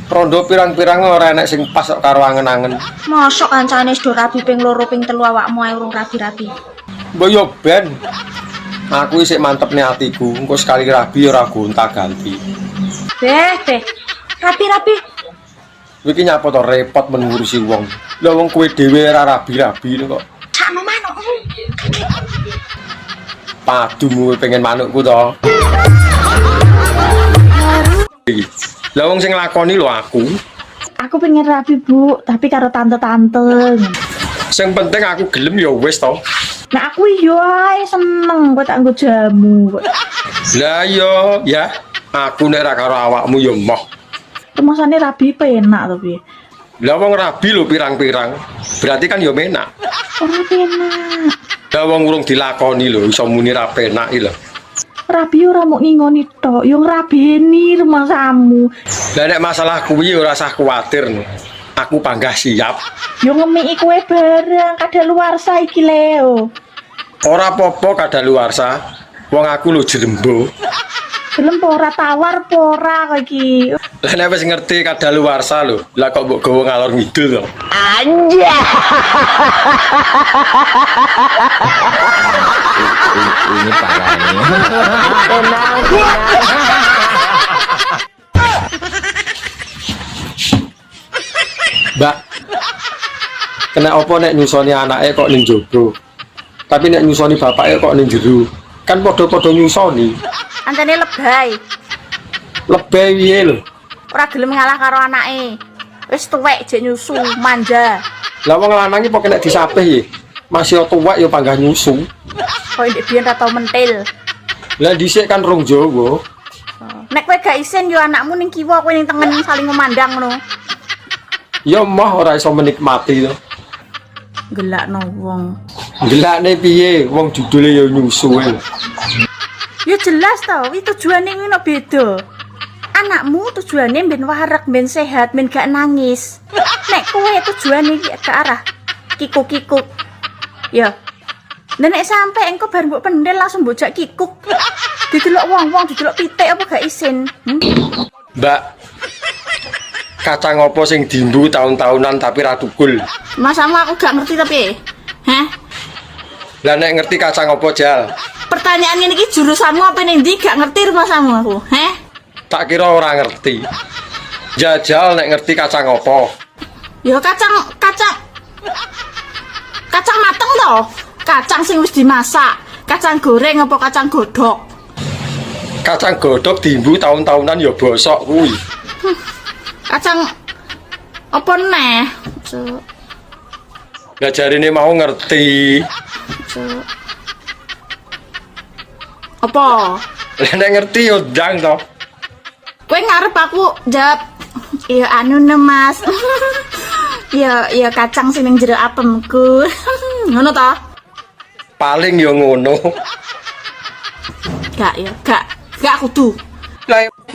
Rondo pirang-pirang ora enek sing pas kok karo angen-angen. Mosok kancane wis do rabi ping 2 ping 3 awakmu ae urung rabi-rabi. Mbok yo ben. Aku isih mantepne atiku, engko sekali rabi ora gonta-ganti. Beh. Rabi-rabi. Iki nyapa to repot mengurusi wong. Lah wong kowe dhewe ora rabi-rabi kok. Sakno manukmu. Padumu pengen manukku to. Lah wong sing nglakoni lho aku. Aku pengen rabi, Bu, tapi karo tante-tante. Sing penting aku gelem ya wis to. Nah aku yo ae seneng kok tak nggo jamu. Lah yo ya, aku nek ra karo awakmu yo moh. Rumasane rabi penak to piye? Lah wong rabi lho pirang-pirang. Berarti kan yo menak. Ora penak. Lah wong urung dilakoni lho iso muni ra penak iki lho. Rabi ora mok ngingoni tok, yo ngrabeni rumasamu. Lah nek masalah kuwi ora usah kuwatir. Aku panggah siap. Yo ngemiki kowe bareng kadaluwarsa iki Leo. Ora apa-apa kadaluwarsa. Wong aku lho jerembo. Gelem ora tawar ora kok iki. Lah nek wis ngerti kadaluwarsa lho, lah kok mbok gawa ngalor ngidul to. Anjir. Ini parah ini. Mbak, kena apa nek nyusoni anake kok ning jaba? Tapi nek nyusoni bapake kok ning jero. Kan padha-padha nyusoni. Antene lebay. Lebay piye lho? Ora gelem ngalah karo anake. Wis tuwek jek nyusu, manja. Lah wong lanang iki pokoke nek disapih ya. Masih tuwek ya panggah nyusu. Kok ndek biyen ra tau mentil. Lah dhisik kan rong Jawa. Nek kowe gak isin yo anakmu ning kiwa, kowe ning tengen saling memandang ngono. Ya mah ora iso menikmati to. Gelakno wong. Gelakne piye? Wong judule ya nyusu ae. Ya jelas to, iki tujuane ngono beda. Anakmu tujuane ben wareg, ben sehat, ben gak nangis. Nek kowe tujuane iki ke arah kikuk-kikuk. Ya. Nek sampe engko bar mbok pendel langsung bojak kikuk. Didelok wong-wong, didelok pitik apa gak isin. Mbak, kacang apa sing dimbu tahun-tahunan tapi ra tukul? Masamu aku gak ngerti tapi. Hah? Lah nek ngerti kacang apa jal? Pertanyaan ini jurusanmu apa ning ndi gak ngerti rumasamu aku. Heh? Tak kira ora ngerti. Jajal nek ngerti kacang apa? Ya kacang mateng to. Kacang sing wis dimasak. Kacang goreng apa kacang godhog? Kacang godhog dimbu tahun-tahunan ya bosok kuwi. Kacang apa neh? Lah jarine mau ngerti. Apa? Lah nek ngerti yo ndang to. Kowe ngarep aku jawab ya anu ne Mas. Ya kacang sing ning jero apemku. Ngono ta? Paling ya ngono. Gak kudu.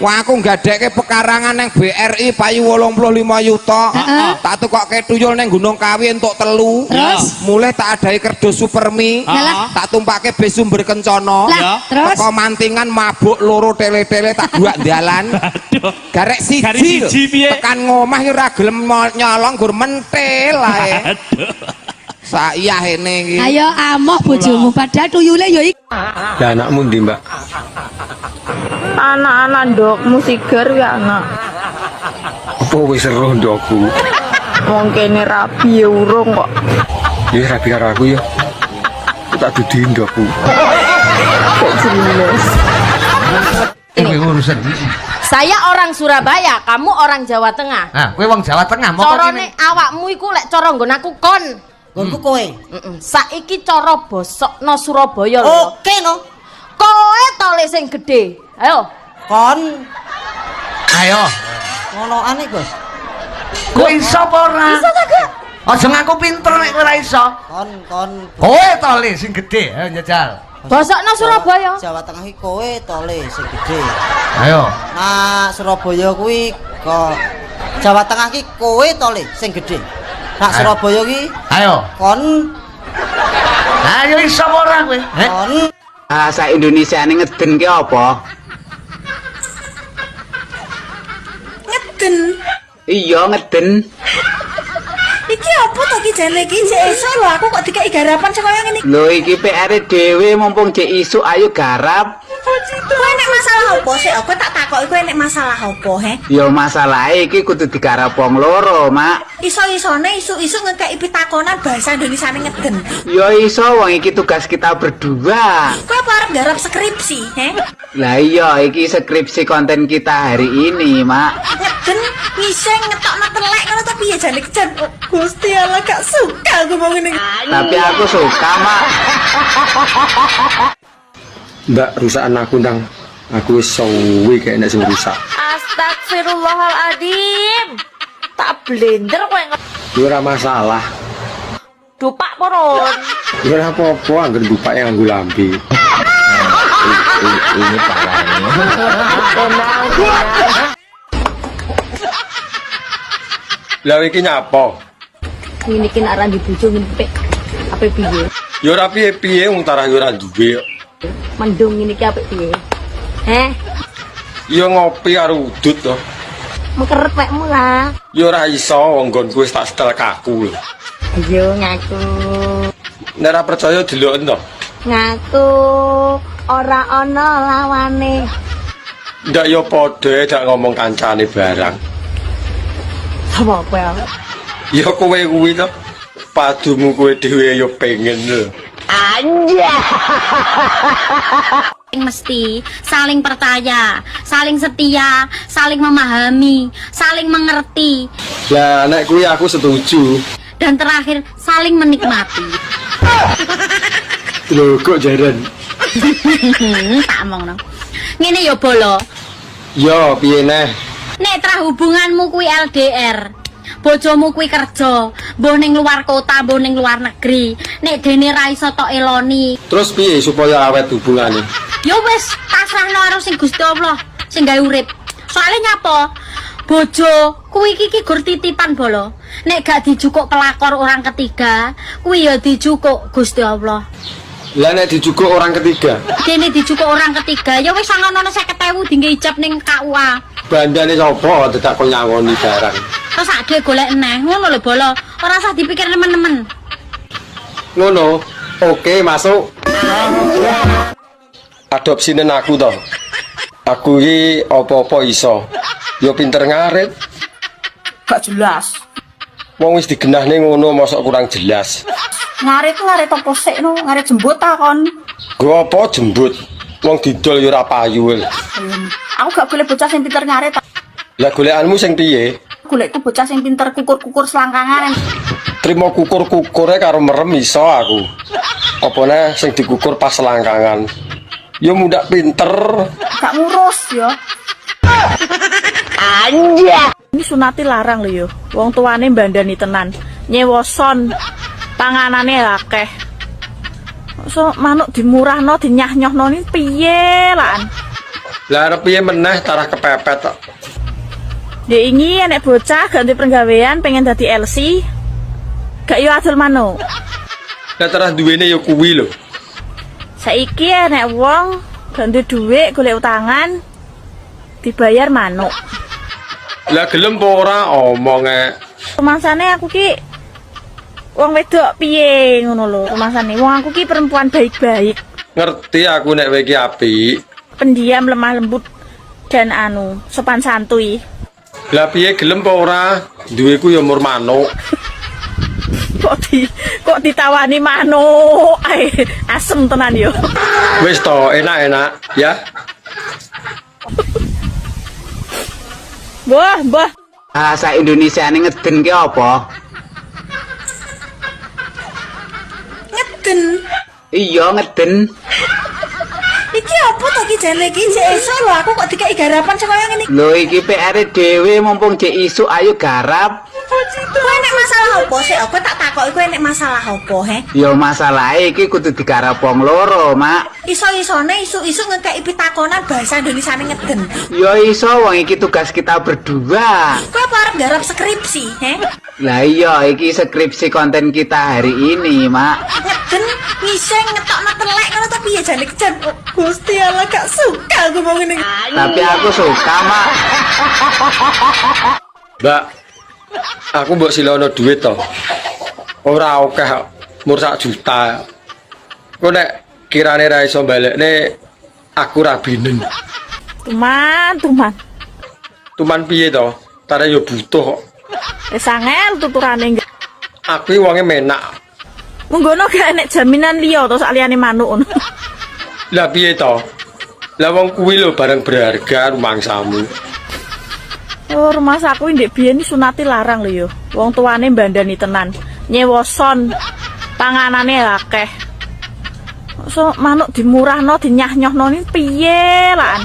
Wah aku nggadekke pekarangan nang BRI payu 85 yuta. Tak tukokke tuyul nang Gunung Kawi entuk 3. Mulai tak adai kerdus Supermi. Tak tumpake bis sumber kencana. Teko mantingan mabuk loro tele-tele tak buak dalan. Garek siji tekan ngomah ya ora gelem nyolong gur mentil ae. Saiyah ini iki. Ayo amoh bojomu padahal tuyule ya iki. Lah anakmu ndi, Mbak? Anak-anak ndokmu sigar ya anak. Apa wis seru ndokku? Wong kene rabi ya urung kok. Ya rabi karo aku ya. Tak dudi ndokku. Kok jelas. Ini urusan. Saya orang Surabaya, kamu orang Jawa Tengah. Nah, kowe wong Jawa Tengah, mau corone awakmu iku lek cara nggon aku kon. Nggonku kowe. Saiki cara bosokno Surabaya lho. Oke no. Kowe tole sing gedhe. Ayo. Kon. Ayo. Ngonoane, Bos. Kowe iso apa ora? Iso ta, Kak? Aja ngaku pinter nek kowe ora iso. Kon. Kowe tole sing gedhe, ayo njajal. Bosokno Surabaya. Jawa Tengah iki kowe tole sing gedhe. Ayo. Nah, Surabaya kuwi kok Jawa Tengah iki kowe tole sing gedhe. Nak Surabaya ki ayo kon ayo iso ora kowe kon bahasa Indonesia ini ngeden ki apa? Ngeden. Iya ngeden. Iki apa to ki jane iki jek iso lho aku kok dikai garapan sing kaya ngene. Lho iki PR dhewe mumpung jek isu ayo garap. Kowe nek masalah apa sih? Aku tak takoki kowe nek masalah apa, he? Ya masalah iki kudu digarap wong loro, Mak. Iso-isone isu-isu ngekeki pitakonan bahasa Indonesia ngeden. Ya iso wong iki tugas kita berdua. Kowe apa arep garap skripsi, he? Lah iya iki skripsi konten kita hari ini, Mak. Ngeden ngiseng ngetokno telek ngono tapi ya jane kejan. Oh, Gusti Allah gak suka aku mau ngene. Tapi aku suka, Mak. Mbak rusakan aku ndang. Aku wis suwi kayak nek sing rusak. Astagfirullahaladzim. Tak blender kowe. Ora masalah. Dupak poron. Ora apa-apa angger dupak yang nganggo lambe. Ini parah ini. Lah iki nyapa? Ini ki nak randi bojo ngene apa piye? Ya ora piye-piye wong tarah ya ora duwe. Mendung ini ki apik piye? Ya ngopi karo udut to. Mengkeret wekmu lah. Ya ora iso wong nggonku wis tak setel kaku lho. Ayo ngaku. Nek ora percaya deloken to. Ngaku ora ana lawane. Ndak ya padha dak ngomong kancane barang. Apa ya? Ya kowe kuwi to. Padumu kowe dhewe ya pengen lho. Anja. Mesti saling percaya, saling setia, saling memahami, saling mengerti. Lah nek kuwi aku setuju. Dan terakhir saling menikmati. Lho kok jaran. Tak omong no. Ngene ya bolo. Ya piye neh? Nek tra hubunganmu kuwi LDR. Bojomu kuwi kerja, mbuh ning luar kota, mbuh ning luar negeri. Nek dene ra iso tok eloni. Terus piye supaya awet hubungane? Ya wis, pasrahno karo sing Gusti Allah, sing gawe urip. Soale nyapa? Bojo kuwi iki gur titipan bolo. Nek gak dijukuk pelakor orang ketiga, kuwi ya dijukuk Gusti Allah. Lah nek dijukuk orang ketiga. Dene dijukuk orang ketiga, ya wis sangono 50.000 dinggo ijab ning KUA. Bandane sapa dadak kok nyangoni barang. Terus ade golek eneh, ngono lho bolo. Ora usah dipikir nemen-nemen. Ngono. Oke, masuk. Adopsinen aku to. Aku iki apa-apa iso. Ya pinter ngarit. Gak jelas. Wong wis digenahne ngono mosok kurang jelas. Ngarit apa sik no? Ngarit jembut ta kon? Go apa jembut? Wong didol ya ora payu. Aku gak golek bocah sing pinter ngarit. Lah golekanmu sing piye? Golekku bocah sing pinter kukur-kukur selangkangan. Trimo kukur-kukure karo merem iso aku. Opone sing dikukur pas selangkangan. Ya mudak pinter. Gak ngurus ya. Anja. Ini sunati larang lho yo. Wong tuane mbandani tenan. Nyewoson panganane akeh. So manuk dimurahno dinyah-nyohno ini piye lan? Lah arep piye meneh tarah kepepet tok. Dia ingin nek bocah ganti penggawean pengen dadi LC. Gak yo adol manuk. Lah terus duwene yo kuwi lho. Saiki nek wong ganti dhuwit golek utangan dibayar manuk. Lah gelem apa ora omonge. Rumangsane aku ki wong wedok piye ngono lho. Rumangsane wong aku ki perempuan baik-baik. Ngerti aku nek kowe iki apik. Pendiam, lemah lembut dan sopan santuy. Lah piye gelem apa ora? Duweku yo mur manuk. Kok ditawani manuk. Asem tenan yo. Wis to, enak-enak ya. Mbah. Bahasa Indonesia ini ngeden ki apa? Ngeden. Iya ngeden. Iki apa to ki jane iki cek iso lho aku kok dikeki garapan sing kaya ngene. Lho iki PR dhewe mumpung cek isu ayo garap. Kowe nek masalah apa sih? Aku tak takoki kowe nek masalah apa, he? Ya masalah iki kudu digarap wong loro, Mak. Iso-isone isu-isu ngekeki pitakonan bahasa Indonesia ngeden. Ya iso wong iki tugas kita berdua. Kowe apa arep garap skripsi, he? Lah iya iki skripsi konten kita hari ini, Mak. Ngeden ngiseng ngetokno telek ngono to piye jane kejen. Gusti Allah gak suka aku mau ngene. Tapi aku suka, Mak. Mbak, aku mbok silono duit to. Ora akeh mur 1 juta. Kok nek kirane ra iso balekne aku ra binen. Tuman. Tuman piye to? Tare yo butuh kok. Wis angel tuturane. Aku wonge menak. Munggono gak enek jaminan liya to sak liyane manuk ngono. Lah piye to? Lah wong kuwi lho barang berharga rumangsamu. Oh, rumah saku ndek biyen iki sunati larang lho yo. Wong tuane mbandani tenan. Nyewoson panganane akeh. So manuk dimurahno dinyah-nyohno ini piye lan?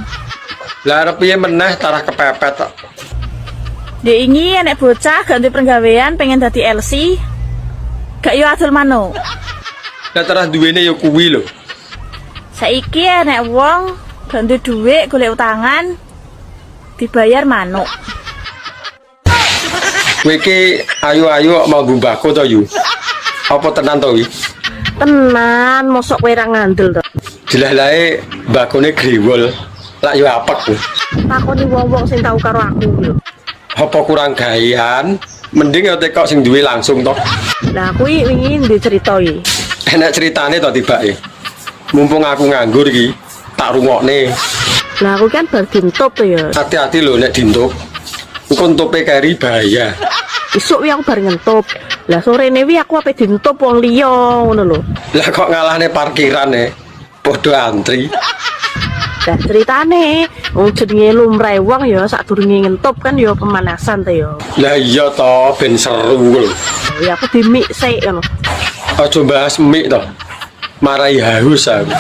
Lah arep piye meneh tarah kepepet tok. Dia ingin nek bocah ganti penggawean pengen dadi LC. Gak yo adol manuk. Lah terus duwene yo kuwi lho. Saiki nek wong ganti dhuwit golek utangan dibayar manuk. Kowe iki ayu-ayu mau mbako to yu. Apa tenan to wi? Tenan, mosok kowe ra ngandel to. Jelas-lae mbakone grewol. Lak yo apek. Takoni wong-wong sing tau karo aku lho. Apa kurang gawean? Mending yo tekok sing duwe langsung to. Lah kuwi wingi ndek cerita iki. Enak ceritane to tibake. Mumpung aku nganggur iki, tak rungokne. Lah aku kan bar dintup to ya. Hati-hati lho nek dintup. Engko ntupe keri bahaya. Isuk wi aku bar ngentup. Lah sorene wi aku ape dintup wong liya ngono lho. Lah kok ngalahne parkirane. Padha antri. Lah ceritane wong jenenge lumrahe wong ya sadurunge ngentup kan ya pemanasan to ya. Lah iya to ben seru lho. Ya aku dimik sik ngono. Aja bahas mik to. Marai haus aku.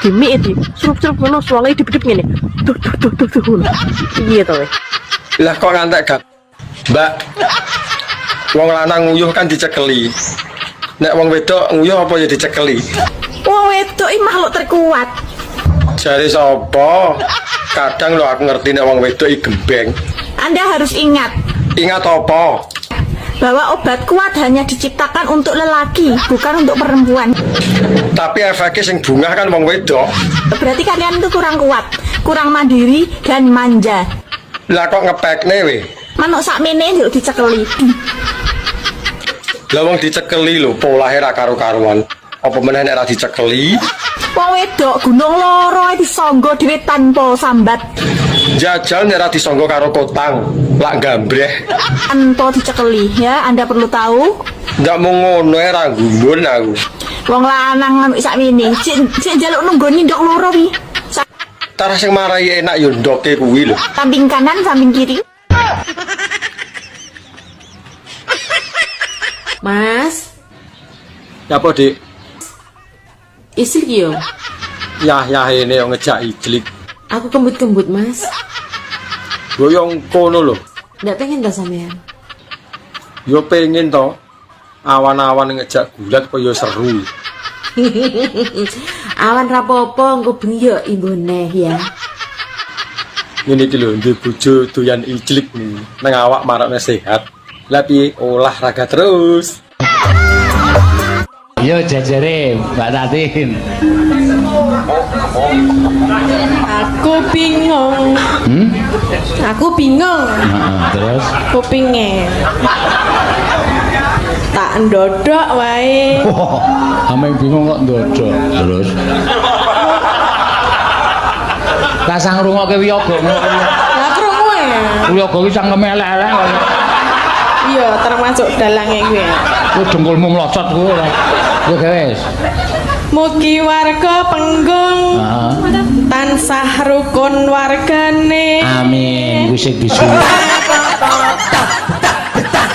Dimik iki surup-surup ngono suwange dipedhep ngene. Duh ngono. Iya to weh. Lah kok ngantek gak? Mbak. Wong lanang nguyuh kan dicekeli. Nek wong wedok nguyuh apa ya dicekeli? Wong wedok iki makhluk terkuat. Jare sapa? Kadang lo aku ngerti nek wong wedok iki gembeng. Anda harus ingat. Ingat apa? Bahwa obat kuat hanya diciptakan untuk lelaki, bukan untuk perempuan. Tapi efeknya sing bungah kan wong wedok. Berarti kalian itu kurang kuat, kurang mandiri dan manja. Lah kok ngepekne we? Manuk sakmene yo dicekeli. Lah wong dicekeli lho, polahe ra karo-karuan. Apa meneh nek ra dicekeli? Wong wedok gunung loro disangga dhewe tanpa sambat. Jajal nek ra disangga karo kotang, lak gambreh. Tanpa dicekeli ya, Anda perlu tahu. Ndak mung ngono ra gumun aku. Wong lanang manuk sakmene, sik njaluk nunggoni ndok loro wi. Tarah sing marai enak yo ndoke kuwi lho. Samping kanan, samping kiri. Mas, Apa, Dik? isik yo. Yah ini yang ngejak ijlik. Aku kembut-kembut, Mas. Goyong kono lho. Ndak pengen ta sampean? Yo pengen to. Awan-awan ngejak gulat kok yo seru. Awan rapopo engko bengi yo imbone ya. Ngene iki lho, ndek bojo doyan ijlik nang awak marakne sehat. Lah piye olahraga terus. Yo jajare Mbak Tatin. Aku bingung. Aku bingung. Terus Kupinge. Tak ndodok wae. ameng bingung kok ndodok. Terus Lah sang ngrungokke wiyaga. Lah krungu ya. Wiyaga iki sang kemelek-elek kok. Iya, termasuk dalange kuwi. Ku dengkulmu mlocot ku ora. Ya wis. Mugi warga Penggung tansah rukun wargane. Amin. Wis bisu. Tang